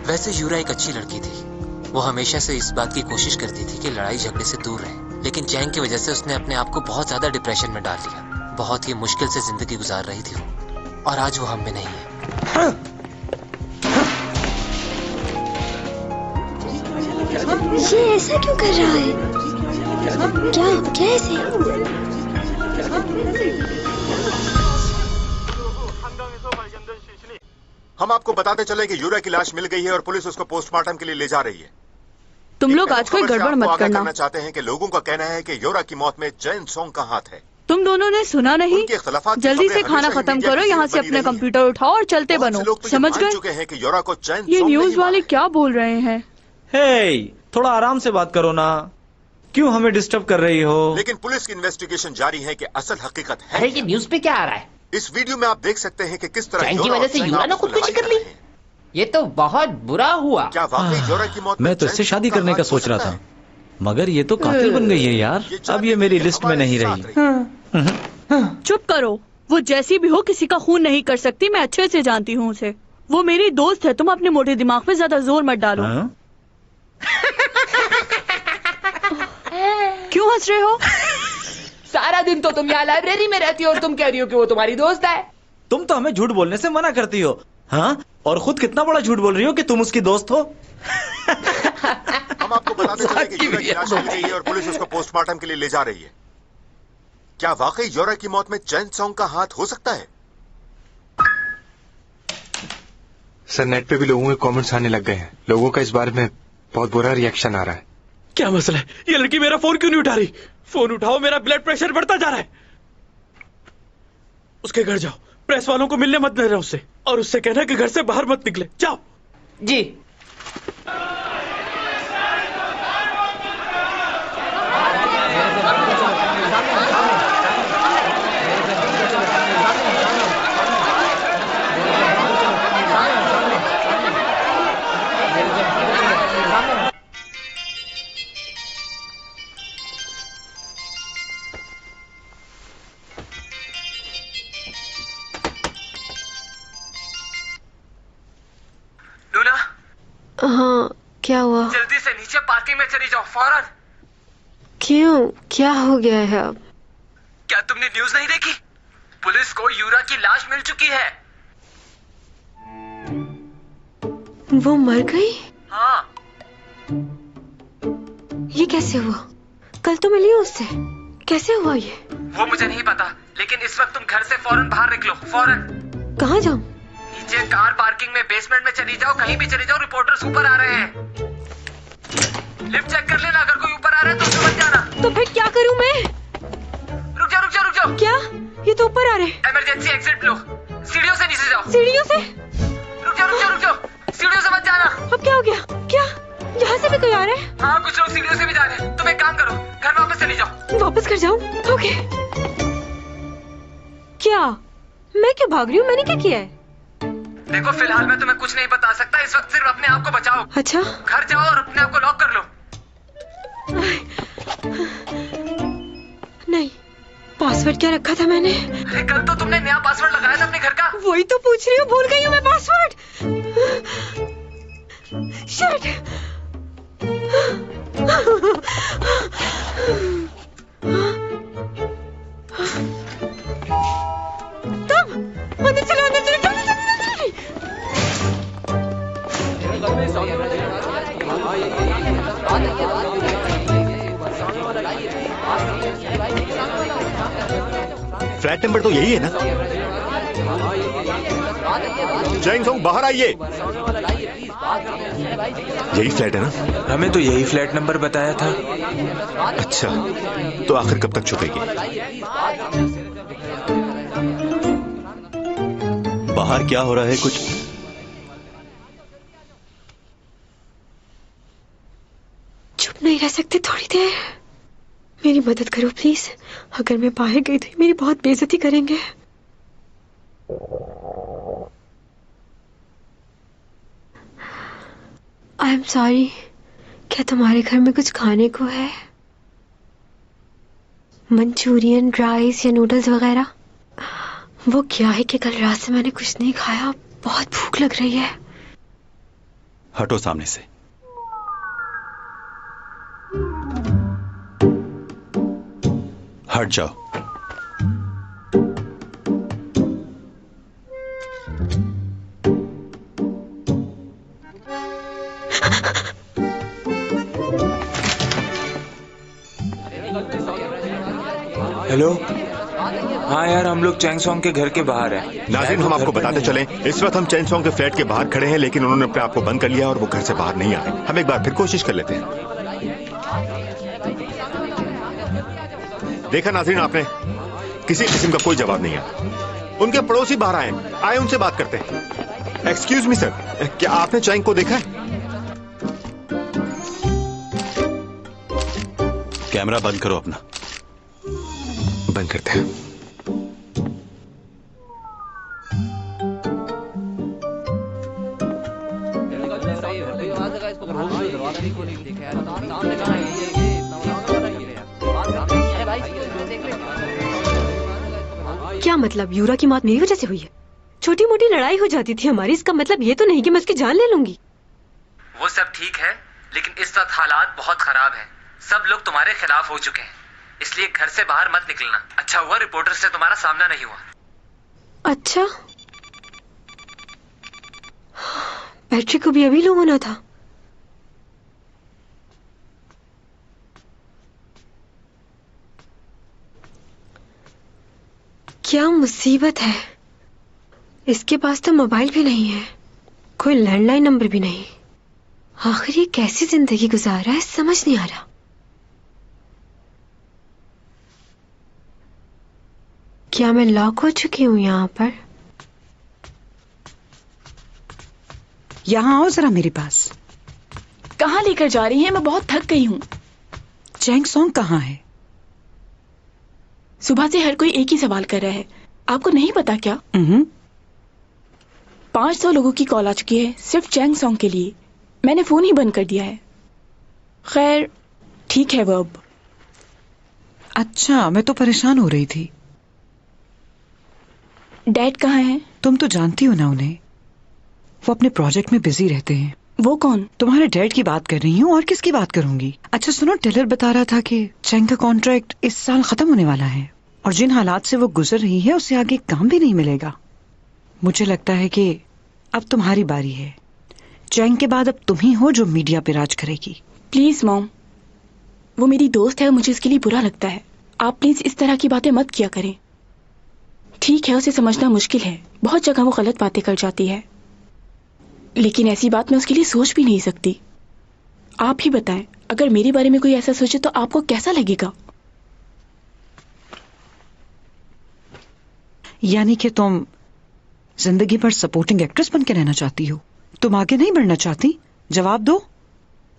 [SPEAKER 8] वैसे यूरा एक अच्छी लड़की थी। वो हमेशा से इस बात की कोशिश करती थी कि लड़ाई झगड़े से दूर रहे, लेकिन चैंग की वजह से उसने अपने आप को बहुत ज्यादा डिप्रेशन में डाल लिया। बहुत ही मुश्किल से जिंदगी गुजार रही थी वो, और आज वो हम में नहीं है।
[SPEAKER 15] ये ऐसा क्यों कर रहा है? क्या कैसे?
[SPEAKER 16] हम आपको बताते चले कि यूरा की लाश मिल गई है और पुलिस उसको पोस्टमार्टम के लिए ले जा रही है।
[SPEAKER 3] तुम लोग आज कोई गड़बड़ मत करना।
[SPEAKER 16] चाहते हैं कि लोगों का कहना है कि यूरा की मौत में चैंग सॉन्ग का हाथ है।
[SPEAKER 3] तुम दोनों ने सुना नहीं? जल्दी से खाना खत्म करो, यहाँ से अपने कंप्यूटर उठाओ और चलते बनो। समझ गए?
[SPEAKER 16] कि यूरा को चैंग
[SPEAKER 3] ये न्यूज वाले क्या बोल रहे हैं?
[SPEAKER 4] हे, थोड़ा आराम से बात करो ना, क्यों हमें डिस्टर्ब कर रही हो?
[SPEAKER 16] लेकिन पुलिस की इन्वेस्टिगेशन जारी है कि असल हकीकत है।
[SPEAKER 17] अरे ये न्यूज पे क्या आ रहा है?
[SPEAKER 16] इस वीडियो में आप देख सकते हैं कि किस तरह
[SPEAKER 17] चैंग की वजह से यूरा ने खुदकुशी कर ली। ये तो बहुत बुरा हुआ।
[SPEAKER 16] क्या वाकई यूरा की मौत?
[SPEAKER 6] मैं तो इससे शादी करने का सोच रहा था, मगर ये तो कातिल बन गई है यार।
[SPEAKER 4] अब ये मेरी लिस्ट में नहीं रही।
[SPEAKER 3] चुप करो, वो जैसी भी हो किसी का खून नहीं कर सकती। मैं अच्छे से जानती हूँ उसे। वो मेरी दोस्त है। तुम अपने मोटे दिमाग पे ज्यादा जोर मत डालो। क्यों हंस रहे हो?
[SPEAKER 17] सारा दिन तो तुम यहाँ लाइब्रेरी में रहती हो और तुम कह रही हो कि वो तुम्हारी दोस्त है।
[SPEAKER 4] तुम तो हमें झूठ बोलने से मना करती हो, हाँ? और खुद कितना बड़ा झूठ बोल रही हो कि तुम उसकी दोस्त हो।
[SPEAKER 16] हम आपको बताते चले कि यूरा की लाश मिल गई है और पुलिस उसको पोस्टमार्टम के लिए ले जा रही है। क्या वाकई यूरा की मौत में चैंग सॉन्ग का हाथ हो सकता है?
[SPEAKER 10] सर, नेट पे भी लोगों के कमेंट्स आने लग गए हैं। लोगों का इस बारे में बहुत बुरा रिएक्शन आ रहा है।
[SPEAKER 12] क्या मसला है? ये लड़की मेरा फोन क्यों नहीं उठा रही? फोन उठाओ, मेरा ब्लड प्रेशर बढ़ता जा रहा है। उसके घर जाओ, प्रेस वालों को मिलने मत देना उससे, और उससे कहना कि घर से बाहर मत निकले। जाओ।
[SPEAKER 17] जी।
[SPEAKER 8] हाँ, क्या हुआ?
[SPEAKER 12] जल्दी से नीचे पार्किंग में चली जाओ, फौरन।
[SPEAKER 8] क्यों? क्या हो गया है अब?
[SPEAKER 12] क्या तुमने न्यूज नहीं देखी? पुलिस को यूरा की लाश मिल चुकी है।
[SPEAKER 8] वो मर गई?
[SPEAKER 12] हाँ।
[SPEAKER 8] ये कैसे हुआ? कल तो मिली उससे। कैसे हुआ ये?
[SPEAKER 12] वो मुझे नहीं पता, लेकिन इस वक्त तुम घर से फौरन बाहर निकलो, फौरन।
[SPEAKER 8] कहाँ जाऊँ?
[SPEAKER 12] नीचे कार पार्किंग में बेसमेंट में चली जाओ, कहीं भी चली जाओ। रिपोर्टर्स ऊपर आ रहे हैं। लिफ्ट चेक कर लेना, अगर कोई ऊपर आ रहा है तो समझ जाना।
[SPEAKER 8] तो फिर क्या करूँ मैं?
[SPEAKER 12] रुक जाओ, रुक जाओ, रुक जाओ।
[SPEAKER 8] क्या? ये तो ऊपर आ रहे हैं।
[SPEAKER 12] इमरजेंसी एग्जिट लो। सीढ़ियों से नीचे जाओ।
[SPEAKER 8] सीढ़ियों से?
[SPEAKER 12] रुक जाओ, रुक जाओ, रुक जाओ। सीढ़ियों से मत जाना।
[SPEAKER 8] अब क्या हो गया? क्या यहाँ से भी कोई आ रहा है?
[SPEAKER 12] हाँ, कुछ लोग सीढ़ियों से भी जा रहे हैं। तुम एक काम करो, घर वापस चली जाओ।
[SPEAKER 8] वापस घर जाऊँ? ओके। क्या? मैं क्यों भाग रही हूँ? मैंने क्या किया है?
[SPEAKER 12] देखो, फिलहाल मैं तुम्हें कुछ नहीं बता सकता। इस वक्त सिर्फ अपने आप को बचाओ।
[SPEAKER 8] अच्छा।
[SPEAKER 12] घर जाओ और अपने आप को लॉक कर लो।
[SPEAKER 8] नहीं, पासवर्ड क्या रखा था मैंने?
[SPEAKER 12] अरे कल तो तुमने नया पासवर्ड लगाया था अपने घर का।
[SPEAKER 8] वही तो पूछ रही हूँ, भूल गई हूँ मैं पासवर्ड। शिट। तब अंदर चलो, अंदर चलो, जल्दी जल्दी जल्दी।
[SPEAKER 1] फ्लैट नंबर तो यही है ना?
[SPEAKER 16] चैंग सोंग बाहर आइए। यही फ्लैट है ना?
[SPEAKER 10] हमें तो यही फ्लैट नंबर बताया था।
[SPEAKER 16] अच्छा, तो आखिर कब तक छुपेगी?
[SPEAKER 2] बाहर क्या हो रहा है? कुछ
[SPEAKER 8] चुप नहीं रह सकते थोड़ी देर? मेरी मदद करो प्लीज। अगर मैं बाहर गई तो मेरी बहुत बेइज्जती करेंगे। I am sorry. क्या तुम्हारे घर में कुछ खाने को है? मंचूरियन, राइस या नूडल्स वगैरह? वो क्या है कि कल रात से मैंने कुछ नहीं खाया, बहुत भूख लग रही है।
[SPEAKER 2] हटो सामने से। हट जाओ।
[SPEAKER 10] हेलो। हाँ यार, हम लोग चैंग सोंग के घर के बाहर हैं।
[SPEAKER 16] नाज़रीन, हम आपको बताते चलें, इस वक्त हम चैंग सोंग के फ्लैट के बाहर खड़े हैं, लेकिन उन्होंने अपने आप को बंद कर लिया और वो घर से बाहर नहीं आ रहे। हम एक बार फिर कोशिश कर लेते हैं। देखा नाज़रीन आपने, किसी किस्म का कोई जवाब नहीं आया। उनके पड़ोसी बाहर आए उनसे बात करते हैं। एक्सक्यूज मी सर, क्या आपने चैंग को देखा है?
[SPEAKER 2] कैमरा बंद करो अपना।
[SPEAKER 16] बंद करते हैं।
[SPEAKER 8] क्या मतलब? यूरा की मौत मेरी वजह से हुई है? छोटी मोटी लड़ाई हो जाती थी हमारी, इसका मतलब ये तो नहीं कि मैं उसकी जान ले लूंगी।
[SPEAKER 18] वो सब ठीक है, लेकिन इस वक्त हालात बहुत खराब हैं। सब लोग तुम्हारे खिलाफ हो चुके हैं, इसलिए घर से बाहर मत निकलना। अच्छा हुआ रिपोर्टर से तुम्हारा सामना नहीं हुआ।
[SPEAKER 8] अच्छा, बैटरी को भी अभी लो होना था। क्या मुसीबत है। इसके पास तो मोबाइल भी नहीं है, कोई लैंडलाइन नंबर भी नहीं। आखिर ये कैसी जिंदगी गुजार रहा है, समझ नहीं आ रहा। क्या मैं लॉक हो चुकी हूँ यहाँ पर?
[SPEAKER 5] यहाँ आओ जरा मेरे पास।
[SPEAKER 3] कहाँ लेकर जा रही हैं? मैं बहुत थक गई हूँ।
[SPEAKER 5] चैंग सोंग कहाँ है?
[SPEAKER 3] सुबह से हर कोई एक ही सवाल कर रहा है। आपको नहीं पता क्या? 500 लोगों की कॉल आ चुकी है सिर्फ चैंग सोंग के लिए। मैंने फोन ही बंद कर दिया है। खैर ठीक है वो अब।
[SPEAKER 5] अच्छा, मैं तो परेशान हो रही थी।
[SPEAKER 3] डैड कहाँ हैं?
[SPEAKER 5] तुम तो जानती हो ना उन्हें, वो अपने प्रोजेक्ट में बिजी रहते हैं।
[SPEAKER 3] वो कौन?
[SPEAKER 5] तुम्हारे डैड की बात कर रही हूँ, और किसकी बात करूंगी। अच्छा सुनो, टेलर बता रहा था कि चैंग का कॉन्ट्रैक्ट इस साल खत्म होने वाला है और जिन हालात से वो गुजर रही है उससे आगे काम भी नहीं मिलेगा। मुझे लगता है कि अब तुम्हारी बारी है। चैंग के बाद अब तुम ही हो जो मीडिया पे राज करेगी।
[SPEAKER 3] प्लीज मॉम, वो मेरी दोस्त है और मुझे उसके लिए बुरा लगता है। आप प्लीज इस तरह की बातें मत किया करें। ठीक है, उसे समझना मुश्किल है, बहुत जगह वो गलत बातें कर जाती है, लेकिन ऐसी बात मैं उसके लिए सोच भी नहीं सकती। आप ही बताएं, अगर मेरे बारे में कोई ऐसा सोचे तो आपको कैसा लगेगा?
[SPEAKER 5] यानी कि तुम जिंदगी भर सपोर्टिंग एक्ट्रेस बन के रहना चाहती हो? तुम आगे नहीं बढ़ना चाहती? जवाब दो।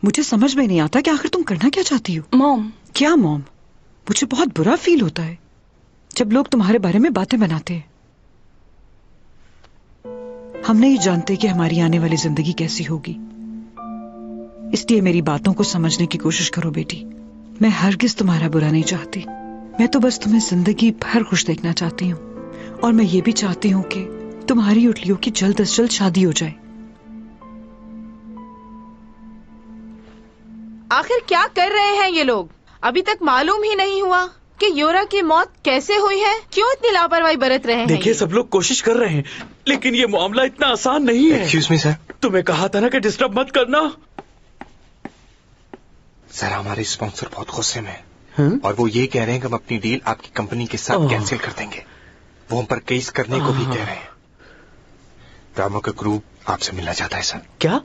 [SPEAKER 5] मुझे समझ में नहीं आता कि आखिर तुम करना क्या चाहती हो।
[SPEAKER 3] मॉम।
[SPEAKER 5] क्या मॉम? मुझे बहुत बुरा फील होता है जब लोग तुम्हारे बारे में बातें बनाते हैं। हम नहीं जानते कि हमारी आने वाली जिंदगी कैसी होगी, इसलिए मेरी बातों को समझने की कोशिश करो बेटी। मैं हरगिज तुम्हारा बुरा नहीं चाहती, मैं तो बस तुम्हें जिंदगी भर खुश देखना चाहती हूँ, और मैं ये भी चाहती हूँ कि तुम्हारी उटलियों की जल्द से जल्द शादी हो जाए।
[SPEAKER 17] आखिर क्या कर रहे हैं ये लोग? अभी तक मालूम ही नहीं हुआ कि योरा की मौत कैसे हुई है। क्यों इतनी लापरवाही बरत रहे हैं?
[SPEAKER 4] देखिए, सब लोग कोशिश कर रहे हैं, लेकिन ये मामला इतना आसान नहीं है।
[SPEAKER 10] एक्सक्यूज मी सर,
[SPEAKER 4] तुम्हें कहा था ना कि डिस्टर्ब मत करना।
[SPEAKER 10] सर, हमारे स्पॉन्सर बहुत गुस्से में हैं और वो ये कह रहे हैं कि हम अपनी डील आपकी कंपनी के साथ कैंसिल कर देंगे। वो हम पर केस करने को भी कह रहे हैं। रामो का ग्रुप आपसे मिलना चाहता है सर।
[SPEAKER 13] क्या?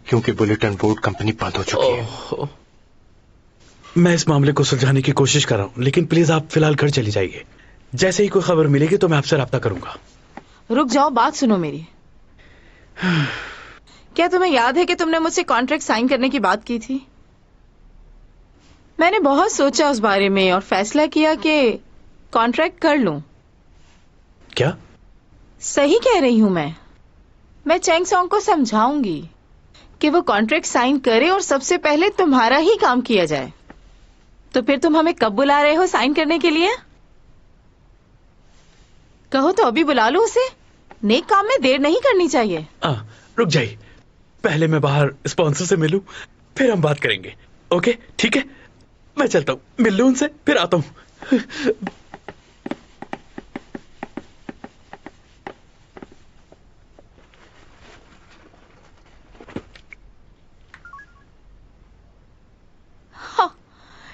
[SPEAKER 10] क्योंकि बुलेटिन बोर्ड कंपनी बंद हो चुकी है।
[SPEAKER 13] मैं इस मामले को सुलझाने की कोशिश कर रहा हूँ, लेकिन प्लीज आप फिलहाल घर चली जाइए। जैसे ही कोई खबर मिलेगी तो मैं आपसे राब्ता करूंगा।
[SPEAKER 17] रुक जाओ, बात सुनो मेरी। क्या तुम्हें याद है कि तुमने मुझसे कॉन्ट्रैक्ट साइन करने की बात की थी? मैंने बहुत सोचा उस बारे में और फैसला किया कि कॉन्ट्रैक्ट कर लूं।
[SPEAKER 13] क्या?
[SPEAKER 17] सही कह रही हूं मैं चेंग सॉन्ग को समझाऊंगी कि वो कॉन्ट्रैक्ट साइन करे और सबसे पहले तुम्हारा ही काम किया जाए। तो फिर तुम हमें कब बुला रहे हो साइन करने के लिए? कहो तो अभी बुला लो उसे। नेक काम में देर नहीं करनी चाहिए।
[SPEAKER 13] रुक जाइए, पहले मैं बाहर स्पॉन्सर से मिलूं, फिर हम बात करेंगे। ओके, ठीक है, मैं चलता हूँ, मिल लूं उनसे, फिर आता हूँ।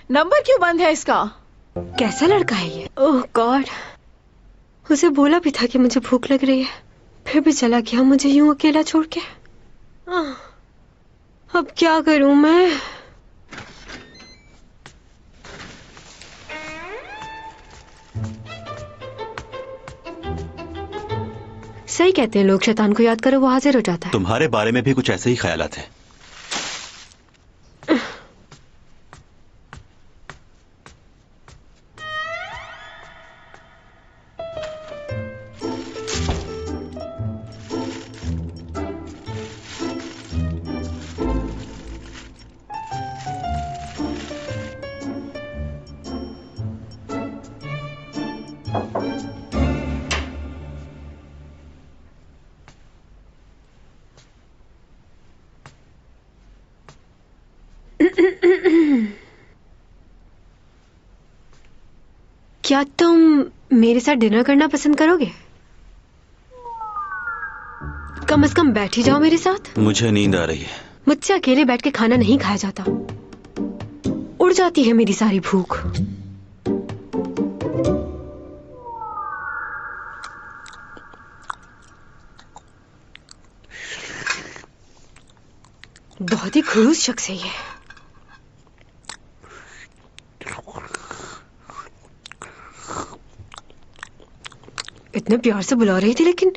[SPEAKER 17] नंबर क्यों बंद है इसका?
[SPEAKER 8] कैसा लड़का है ये? ओह गॉड, उसे बोला भी था कि मुझे भूख लग रही है, फिर भी चला गया मुझे यूं अकेला छोड़ के। अब क्या करूं मैं? सही कहते हैं लोग, शैतान को याद करो वो हाजिर हो जाता है।
[SPEAKER 2] तुम्हारे बारे में भी कुछ ऐसे ही ख्यालात हैं।
[SPEAKER 8] क्या तुम मेरे साथ डिनर करना पसंद करोगे? कम से कम बैठ ही जाओ मेरे साथ।
[SPEAKER 2] मुझे नींद आ रही है।
[SPEAKER 8] मुझसे अकेले बैठ के खाना नहीं खाया जाता, उड़ जाती है मेरी सारी भूख। बहुत ही खड़ूस शख्स है ये। इतने प्यार से बुला रही थी, लेकिन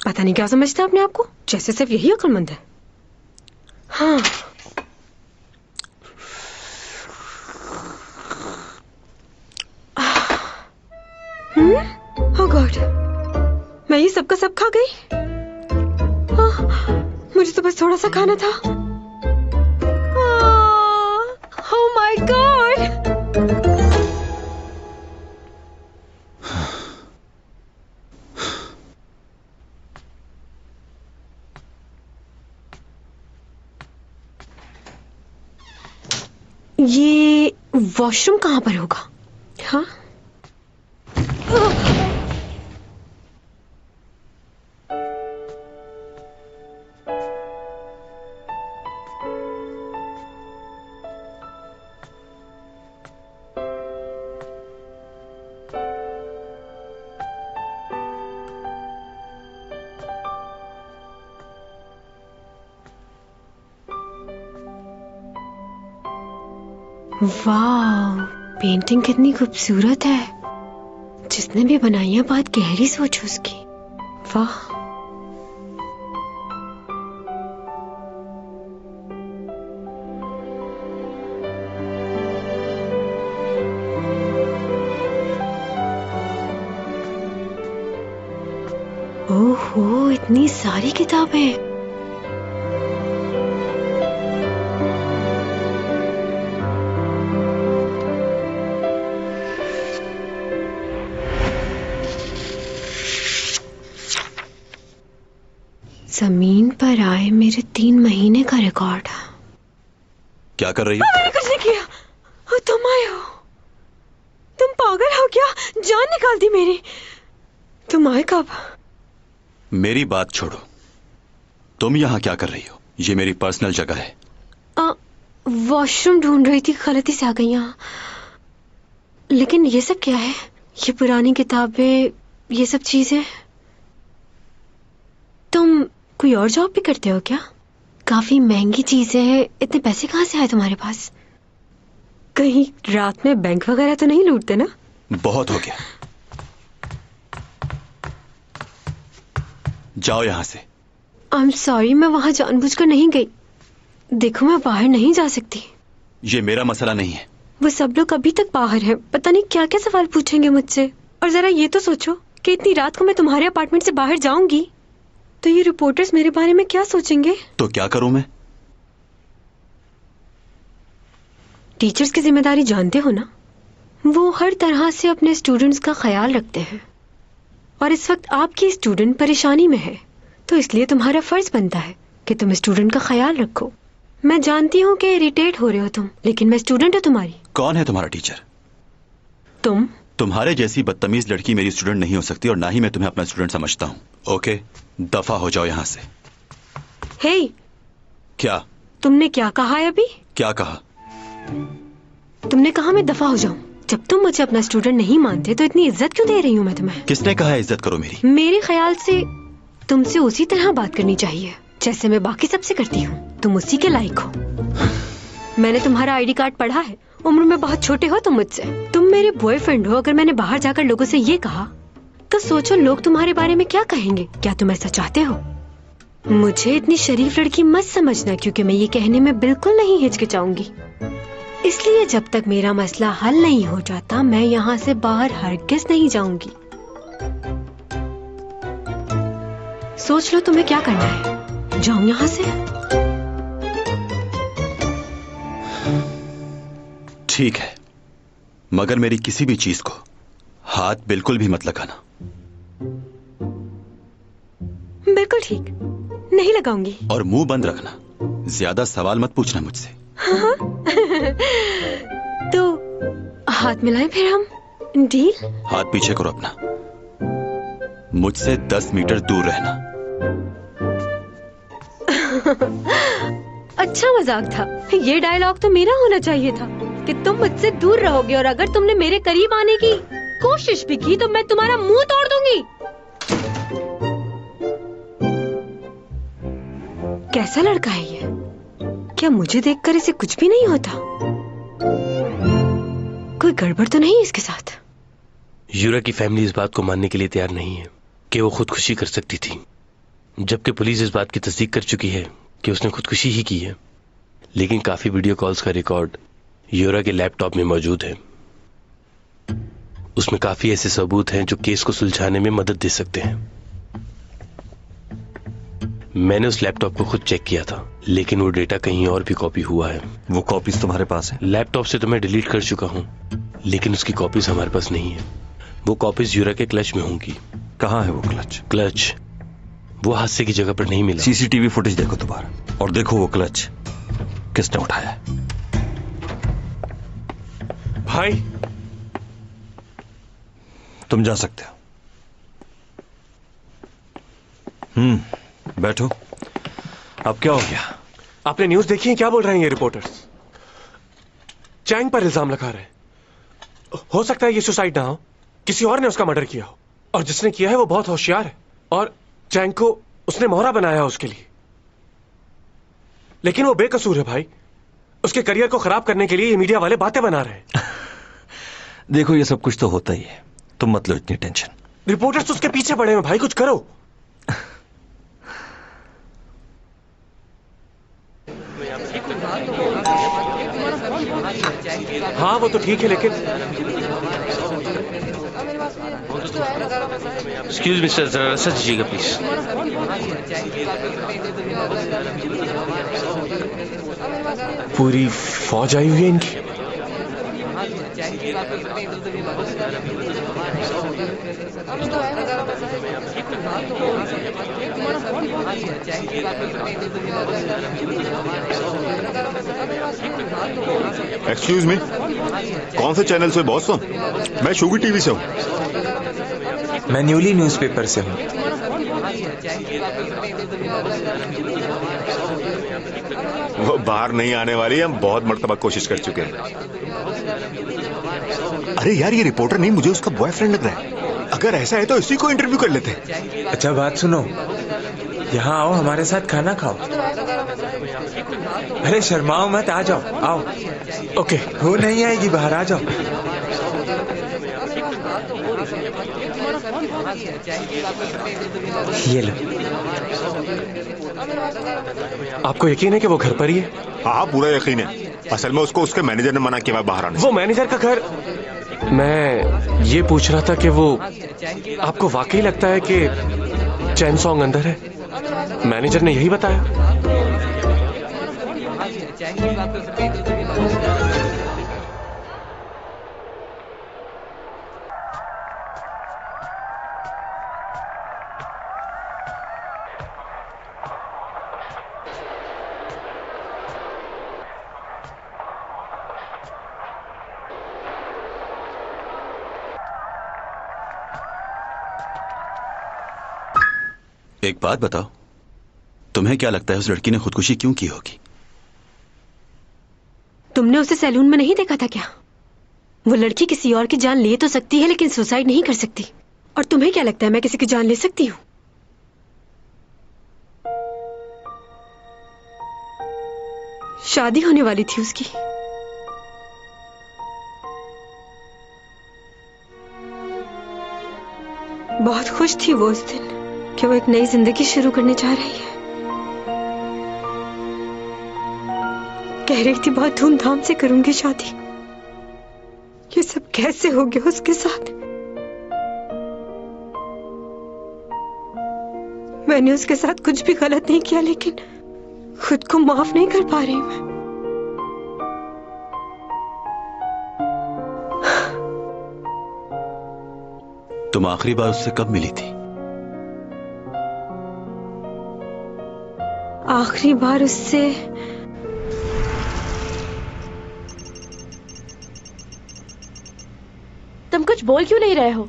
[SPEAKER 8] पता नहीं क्या समझता अपने आप को, जैसे सिर्फ यही अक्लमंद है। हाँ, ओह गॉड, मैं ये सबका सब खा गई। मुझे तो बस थोड़ा सा खाना था। Oh my God. ये वॉशरूम कहाँ पर होगा? हाँ, वाह, पेंटिंग कितनी खूबसूरत है। जिसने भी बनाई है बहुत गहरी सोच उसकी। वाह, ओहो, इतनी सारी किताबें। जमीन पर आए मेरे 3 महीने का रिकॉर्ड।
[SPEAKER 2] क्या कर रही हो?
[SPEAKER 8] मैंने कुछ नहीं किया। तुम आए हो? तुम पागल हो क्या? जान निकाल दी मेरी। तुम आए कब?
[SPEAKER 2] मेरी बात छोड़ो, तुम यहाँ क्या कर रही हो? ये मेरी पर्सनल जगह है।
[SPEAKER 8] वॉशरूम ढूंढ रही थी, गलती से आ गई यहाँ। लेकिन ये सब क्या है? ये पुरानी किताबें, ये सब चीजें। तुम कोई और जॉब भी करते हो क्या? काफी महंगी चीजें हैं, इतने पैसे कहाँ से आए तुम्हारे पास? कहीं रात में बैंक वगैरह तो नहीं लूटते ना?
[SPEAKER 2] बहुत हो गया, जाओ यहां से।
[SPEAKER 8] आई एम सॉरी, मैं वहां जानबूझकर नहीं गई। देखो, मैं बाहर नहीं जा सकती।
[SPEAKER 2] ये मेरा मसला नहीं है।
[SPEAKER 8] वो सब लोग अभी तक बाहर हैं, पता नहीं क्या क्या सवाल पूछेंगे मुझसे। और जरा ये तो सोचो कि इतनी रात को मैं तुम्हारे अपार्टमेंट से बाहर जाऊंगी तो ये रिपोर्टर्स मेरे बारे में क्या सोचेंगे?
[SPEAKER 2] तो क्या करूं मैं?
[SPEAKER 8] टीचर्स की जिम्मेदारी जानते हो ना, वो हर तरह से अपने स्टूडेंट्स का ख्याल रखते हैं। और इस वक्त आपकी स्टूडेंट परेशानी में है, तो इसलिए तुम्हारा फर्ज बनता है कि तुम स्टूडेंट का ख्याल रखो। मैं जानती हूँ कि इरिटेट हो रहे हो तुम, लेकिन मैं स्टूडेंट हूँ तुम्हारी।
[SPEAKER 2] कौन है तुम्हारा टीचर?
[SPEAKER 8] तुम।
[SPEAKER 2] तुम्हारे जैसी बदतमीज लड़की मेरी स्टूडेंट नहीं हो सकती, और ना ही मैं तुम्हें अपना स्टूडेंट समझता हूँ। ओके, दफा हो जाओ यहाँ से।
[SPEAKER 8] हे,
[SPEAKER 2] क्या
[SPEAKER 8] तुमने क्या कहा है अभी?
[SPEAKER 2] क्या कहा?
[SPEAKER 8] तुमने कहा मैं दफा हो जाऊं। जब तुम मुझे अपना स्टूडेंट नहीं मानते तो इतनी इज्जत क्यों दे रही हूँ मैं तुम्हें?
[SPEAKER 2] किसने कहा है इज्जत करो मेरी?
[SPEAKER 8] मेरे ख्याल से तुमसे उसी तरह बात करनी चाहिए जैसे मैं बाकी सबसे करती हूँ। तुम उसी के लायक हो। मैंने तुम्हारा आईडी कार्ड पढ़ा है, उम्र में बहुत छोटे हो तुम मुझसे। तुम मेरे बॉयफ्रेंड हो। अगर मैंने बाहर जाकर लोगों से ये कहा तो सोचो लोग तुम्हारे बारे में क्या कहेंगे। क्या तुम ऐसा चाहते हो? मुझे इतनी शरीफ लड़की मत समझना, क्योंकि मैं ये कहने में बिल्कुल नहीं हिचकिचाऊंगी। इसलिए जब तक मेरा मसला हल नहीं हो जाता मैं यहाँ से बाहर हरगिज नहीं जाऊंगी। सोच लो तुम्हें क्या करना है। जाऊं यहाँ से?
[SPEAKER 2] ठीक है, मगर मेरी किसी भी चीज को हाथ बिल्कुल भी मत लगाना।
[SPEAKER 8] बिल्कुल ठीक, नहीं लगाऊंगी।
[SPEAKER 2] और मुंह बंद रखना, ज्यादा सवाल मत पूछना मुझसे।
[SPEAKER 8] हाँ? तो हाथ मिलाएं फिर हम, डील?
[SPEAKER 2] हाथ पीछे करो अपना, मुझसे 10 मीटर दूर रहना।
[SPEAKER 8] अच्छा मजाक था। ये डायलॉग तो मेरा होना चाहिए था कि तुम मुझसे दूर रहोगे, और अगर तुमने मेरे करीब आने की कोशिश भी की तो मैं तुम्हारा मुंह तोड़ दूंगी। कैसा लड़का है ये? क्या मुझे देखकर इसे कुछ भी नहीं होता? कोई गड़बड़ तो नहीं इसके साथ?
[SPEAKER 12] यूरा की फैमिली इस बात को मानने के लिए तैयार नहीं है कि वो खुदकुशी कर सकती थी, जबकि पुलिस इस बात की तस्दीक कर चुकी है कि उसने खुदकुशी ही की है। लेकिन काफी वीडियो कॉल्स का रिकॉर्ड यूरा के लैपटॉप में मौजूद है। उसमें काफी ऐसे सबूत हैं जो केस को सुलझाने में मदद दे सकते हैं। मैंने उस लैपटॉप को खुद चेक किया था, लेकिन वो डेटा कहीं और भी कॉपी हुआ है।
[SPEAKER 11] वो कॉपीज तुम्हारे पास है?
[SPEAKER 12] लैपटॉप से तो मैं डिलीट कर चुका हूँ, लेकिन उसकी कॉपीज हमारे पास नहीं है। वो कॉपीज यूरा के क्लच में होंगी।
[SPEAKER 11] कहाँ है वो क्लच?
[SPEAKER 12] क्लच वो हादसे की जगह पर नहीं मिला।
[SPEAKER 11] सीसीटीवी फुटेज देखो दोबारा, और देखो वो क्लच किसने उठाया है।
[SPEAKER 12] भाई
[SPEAKER 11] तुम जा सकते हो। बैठो। अब क्या हो गया?
[SPEAKER 12] आपने न्यूज देखी है? क्या बोल रहे हैं ये रिपोर्टर्स? चैंग पर इल्जाम लगा रहे हैं। हो सकता है ये सुसाइड ना हो, किसी और ने उसका मर्डर किया हो, और जिसने किया है वो बहुत होशियार है, और चैंग को उसने मोहरा बनाया उसके लिए। लेकिन वो बेकसूर है भाई। उसके करियर को खराब करने के लिए ये मीडिया वाले बातें बना रहे हैं।
[SPEAKER 11] देखो, ये सब कुछ तो होता ही है, तुम मत लो इतनी टेंशन।
[SPEAKER 12] रिपोर्टर्स तो उसके पीछे पड़े हैं भाई, कुछ करो। हाँ वो तो ठीक है, लेकिन
[SPEAKER 18] एक्सक्यूज मी सर, जरा रास्ता दीजिएगा प्लीज।
[SPEAKER 12] पूरी फौज आई हुई है इनकी।
[SPEAKER 16] एक्सक्यूज मी, कौन से चैनल से बॉस? मैं शोगी टीवी से हूँ।
[SPEAKER 10] मैं न्यूली न्यूज़पेपर से हूँ।
[SPEAKER 16] वो बाहर नहीं आने वाली, हम बहुत मर्तबा कोशिश कर चुके हैं। अरे यार, ये रिपोर्टर नहीं, मुझे उसका बॉयफ्रेंड लग रहा है। अगर ऐसा है तो इसी को इंटरव्यू कर लेते।
[SPEAKER 10] अच्छा बात सुनो, यहाँ आओ, हमारे साथ खाना खाओ। अरे शर्माओ मत, आ जाओ, आओ।
[SPEAKER 12] ओके।
[SPEAKER 10] वो नहीं आएगी, बाहर आ जाओ।
[SPEAKER 12] ये लो। आपको यकीन है कि वो घर पर ही है?
[SPEAKER 16] हाँ, पूरा यकीन है। असल में उसको उसके मैनेजर ने मना किया बाहर आने से।
[SPEAKER 12] वो मैनेजर का घर? मैं ये पूछ रहा था कि वो आपको वाकई लगता है कि चैन सॉन्ग अंदर है? मैनेजर ने यही बताया।
[SPEAKER 2] एक बात बताओ, तुम्हें क्या लगता है उस लड़की ने खुदकुशी क्यों की होगी?
[SPEAKER 15] तुमने उसे सैलून में नहीं देखा था क्या? वो लड़की किसी और की जान ले तो सकती है लेकिन सुसाइड नहीं कर सकती। और तुम्हें क्या लगता है मैं किसी की जान ले सकती हूँ? शादी होने वाली थी उसकी। बहुत खुश थी वो उस दिन कि वो एक नई जिंदगी शुरू करने जा रही है। कह रही थी बहुत धूमधाम से करूंगी शादी। ये सब कैसे हो गया उसके साथ? मैंने उसके साथ कुछ भी गलत नहीं किया लेकिन खुद को माफ नहीं कर पा रही मैं।
[SPEAKER 2] तुम आखिरी बार उससे कब मिली थी?
[SPEAKER 15] आखिरी बार उससे
[SPEAKER 3] तुम कुछ बोल क्यों नहीं रहे हो?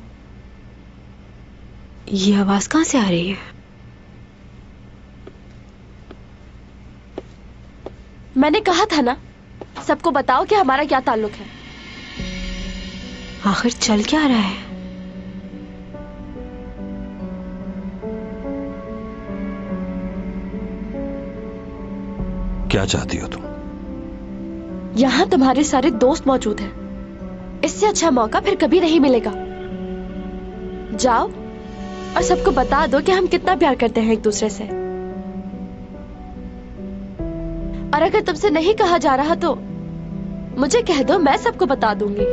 [SPEAKER 15] ये आवाज कहां से आ रही है?
[SPEAKER 3] मैंने कहा था ना, सबको बताओ कि हमारा क्या ताल्लुक है।
[SPEAKER 15] आखिर चल क्या रहा है?
[SPEAKER 11] क्या चाहती हो तुम?
[SPEAKER 3] यहाँ तुम्हारे सारे दोस्त मौजूद हैं। इससे अच्छा मौका फिर कभी नहीं मिलेगा। जाओ और सबको बता दो कि हम कितना प्यार करते हैं एक दूसरे से। और अगर तुमसे नहीं कहा जा रहा तो मुझे कह दो, मैं सबको बता दूंगी।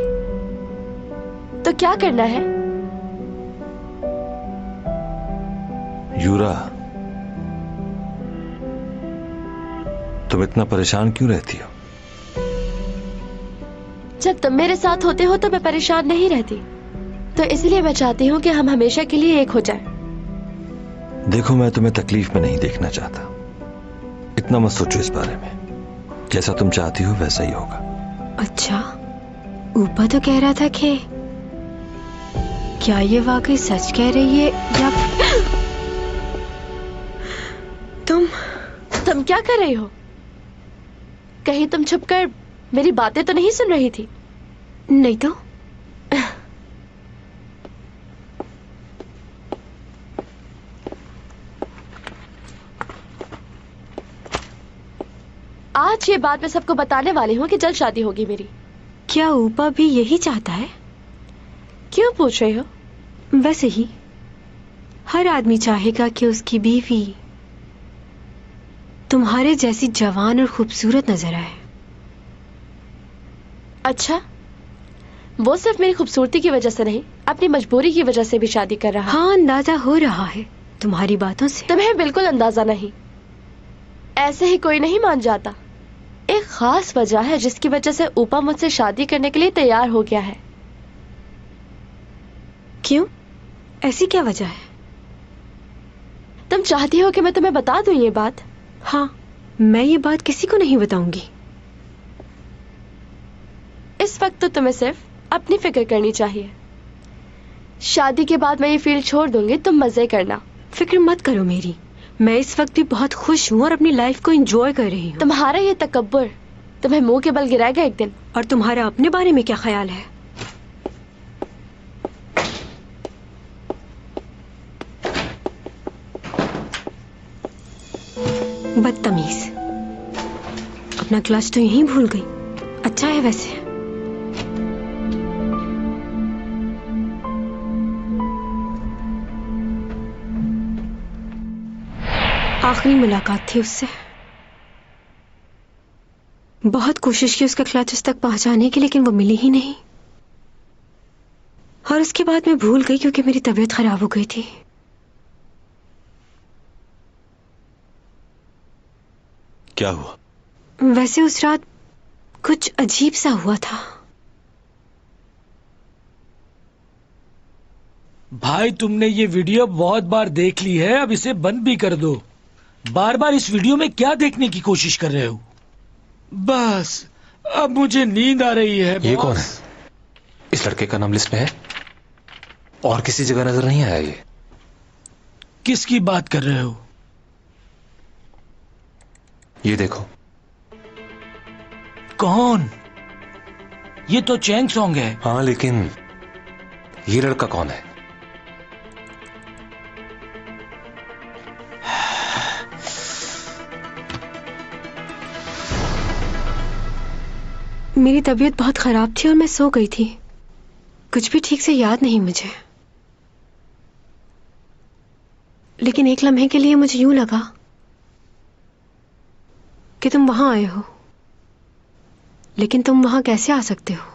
[SPEAKER 3] तो क्या करना है?
[SPEAKER 11] यूरा, तुम इतना परेशान क्यों रहती हो?
[SPEAKER 3] जब तुम मेरे साथ होते हो तो मैं परेशान नहीं रहती। तो इसलिए मैं चाहती हूँ कि हम हमेशा के लिए एक हो जाएं।
[SPEAKER 11] देखो, मैं तुम्हें तकलीफ में नहीं देखना चाहता। इतना मत सोचो इस बारे में। जैसा तुम चाहती हो वैसा ही होगा।
[SPEAKER 15] अच्छा, ऊपर तो कह रहा था कि क्या ये वाकई सच कह रही है या
[SPEAKER 3] तुम क्या कर रही हो? कहीं तुम छुपकर मेरी बातें तो नहीं सुन रही थी?
[SPEAKER 15] नहीं तो।
[SPEAKER 3] आज ये बात मैं सबको बताने वाली हूँ कि जल्द शादी होगी मेरी।
[SPEAKER 15] क्या ऊपा भी यही चाहता है?
[SPEAKER 3] क्यों पूछ रही हो?
[SPEAKER 15] वैसे ही हर आदमी चाहेगा कि उसकी बीवी तुम्हारे जैसी जवान और खूबसूरत नजर आए।
[SPEAKER 3] अच्छा, वो सिर्फ मेरी खूबसूरती की वजह से नहीं, अपनी मजबूरी की वजह से भी शादी कर रहा है।
[SPEAKER 15] हाँ, अंदाजा हो रहा है तुम्हारी बातों से।
[SPEAKER 3] तुम्हें बिल्कुल अंदाजा नहीं। ऐसे ही कोई नहीं मान जाता। एक खास वजह है जिसकी वजह से ऊपा मुझसे शादी करने के लिए तैयार हो गया है।
[SPEAKER 15] क्यों? ऐसी क्या वजह है?
[SPEAKER 3] तुम चाहती हो कि मैं तुम्हें बता दूं ये बात?
[SPEAKER 15] हाँ, मैं ये बात किसी को नहीं बताऊंगी।
[SPEAKER 3] इस वक्त तो तुम्हें सिर्फ अपनी फिक्र करनी चाहिए। शादी के बाद मैं ये फील्ड छोड़ दूंगी, तुम मजे करना।
[SPEAKER 15] फिक्र मत करो मेरी, मैं इस वक्त भी बहुत खुश हूँ और अपनी लाइफ को एंजॉय कर रही हूँ।
[SPEAKER 3] तुम्हारा ये तकब्बुर तुम्हें मुंह के बल गिराएगा एक दिन।
[SPEAKER 15] और तुम्हारा अपने बारे में क्या ख्याल है? बदतमीज, अपना क्लच तो यहीं भूल गई। अच्छा है वैसे। आखिरी मुलाकात थी उससे। बहुत कोशिश की उसका क्लच उस तक पहुंचाने की, लेकिन वो मिली ही नहीं। और उसके बाद मैं भूल गई क्योंकि मेरी तबीयत खराब हो गई थी।
[SPEAKER 2] क्या हुआ?
[SPEAKER 15] वैसे उस रात कुछ अजीब सा हुआ था।
[SPEAKER 6] भाई तुमने ये वीडियो बहुत बार देख ली है, अब इसे बंद भी कर दो। बार बार इस वीडियो में क्या देखने की कोशिश कर रहे हो? बस अब मुझे नींद आ रही है।
[SPEAKER 12] ये कौन है? इस लड़के का नाम लिस्ट में है और किसी जगह नजर नहीं आया। ये
[SPEAKER 6] किसकी बात कर रहे हो?
[SPEAKER 12] ये देखो।
[SPEAKER 6] कौन? ये तो चैंग सॉन्ग है।
[SPEAKER 12] हाँ, लेकिन ये लड़का कौन है?
[SPEAKER 15] मेरी तबीयत बहुत खराब थी और मैं सो गई थी। कुछ भी ठीक से याद नहीं मुझे, लेकिन एक लम्हे के लिए मुझे यूं लगा कि तुम वहां आए हो। लेकिन तुम वहां कैसे आ सकते हो?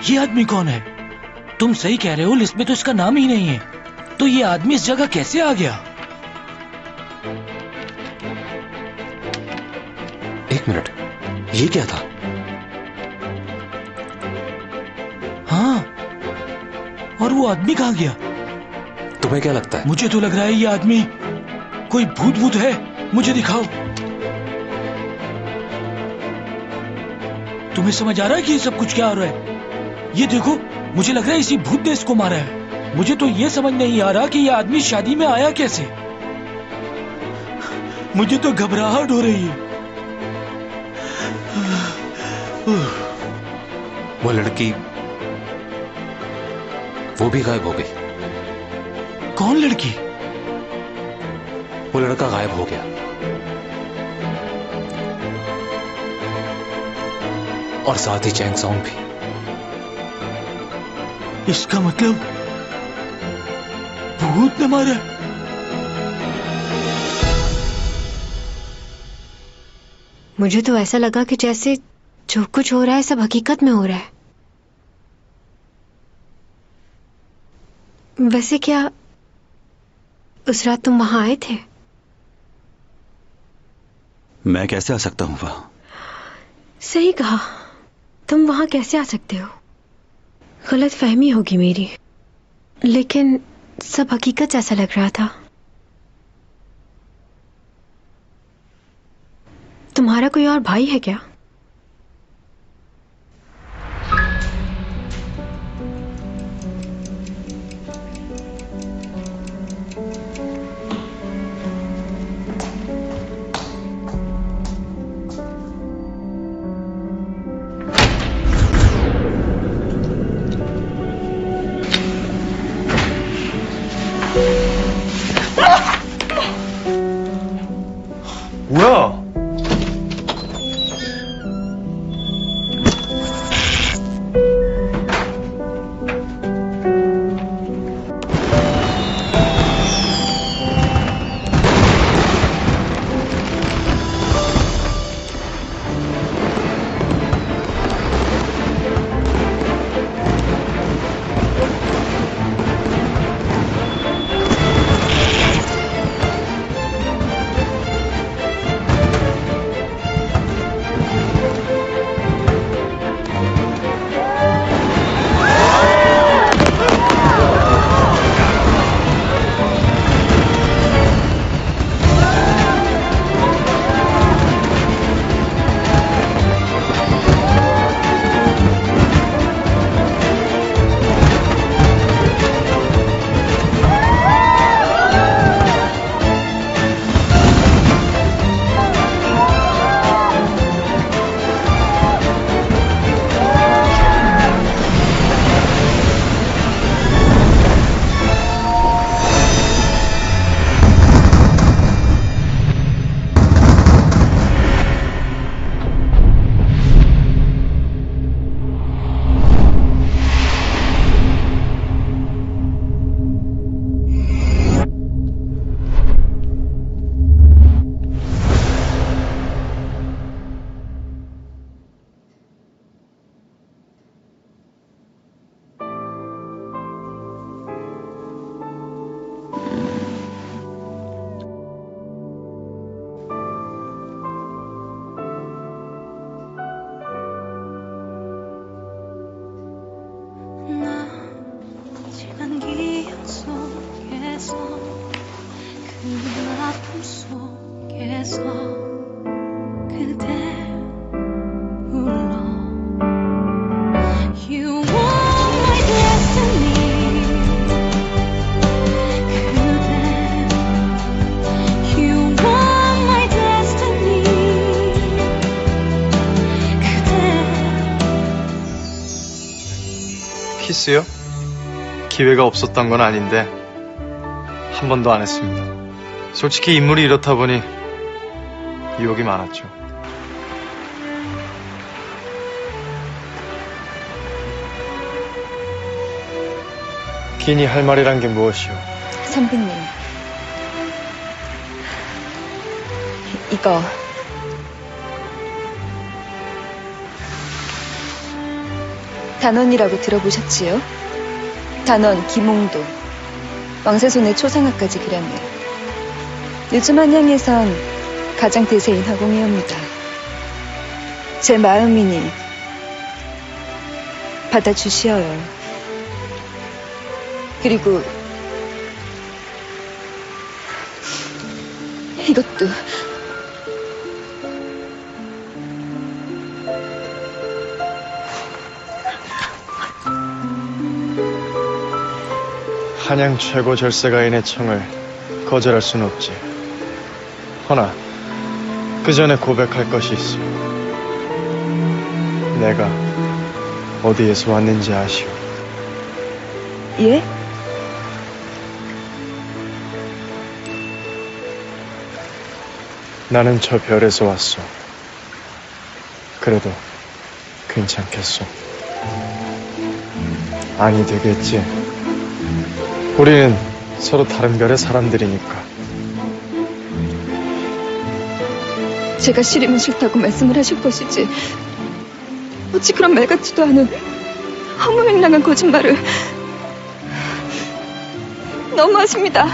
[SPEAKER 6] ये आदमी कौन है? तुम सही कह रहे हो, लिस्ट में तो इसका नाम ही नहीं है। तो ये आदमी इस जगह कैसे आ गया?
[SPEAKER 12] एक मिनट, ये क्या था?
[SPEAKER 6] हाँ, और वो आदमी कहाँ गया?
[SPEAKER 12] तुम्हें क्या लगता है?
[SPEAKER 6] मुझे तो लग रहा है ये आदमी कोई भूत है। मुझे दिखाओ। तुम्हें समझ आ रहा है कि ये सब कुछ क्या हो रहा है? ये देखो, मुझे लग रहा है इसी भूत ने इसको मारा है। मुझे तो ये समझ नहीं आ रहा कि ये आदमी शादी में आया कैसे। मुझे तो घबराहट हो रही है।
[SPEAKER 12] वो लड़की, वो भी गायब हो गई।
[SPEAKER 6] कौन लड़की?
[SPEAKER 12] वो लड़का गायब हो गया और साथ ही चैंग सॉन्ग भी।
[SPEAKER 6] इसका मतलब भूत ने मारा।
[SPEAKER 15] मुझे तो ऐसा लगा कि जैसे जो कुछ हो रहा है सब हकीकत में हो रहा है। वैसे क्या उस रात तुम वहां आए थे?
[SPEAKER 2] मैं कैसे आ सकता हूं वहां?
[SPEAKER 15] सही कहा, तुम वहां कैसे आ सकते हो? गलत फहमी होगी मेरी, लेकिन सब हकीकत जैसा लग रहा था। तुम्हारा कोई और भाई है क्या?
[SPEAKER 10] Whoa!
[SPEAKER 19] 위에서 그대 불러 You are my destiny 그대 You are my destiny 그대
[SPEAKER 20] 키스요? 기회가 없었던 건 아닌데 한 번도 안 했습니다. 솔직히 인물이 이렇다 보니 유혹이 많았죠. 긴이 할 말이란 게 무엇이오?
[SPEAKER 21] 선배님, 이거 단원이라고 들어보셨지요? 단원 김홍도, 왕세손의 초상화까지 그렸네요. 요즘 한양에선 가장 대세인 화공이옵니다. 제 마음이니 받아주시어요. 그리고 이것도
[SPEAKER 20] 한양 최고 절세가인의 청을 거절할 수는 없지. 허나 그 전에 고백할 것이 있어. 내가 어디에서 왔는지 아시오?
[SPEAKER 21] 예?
[SPEAKER 20] 나는 저 별에서 왔소. 그래도 괜찮겠소? 아니 되겠지. 우리는 서로 다른 별의 사람들이니까.
[SPEAKER 21] 제가 싫으면 싫다고 말씀을 하실 것이지 어찌 그런 말 같지도 않은 허무맹랑한 거짓말을. 너무하십니다.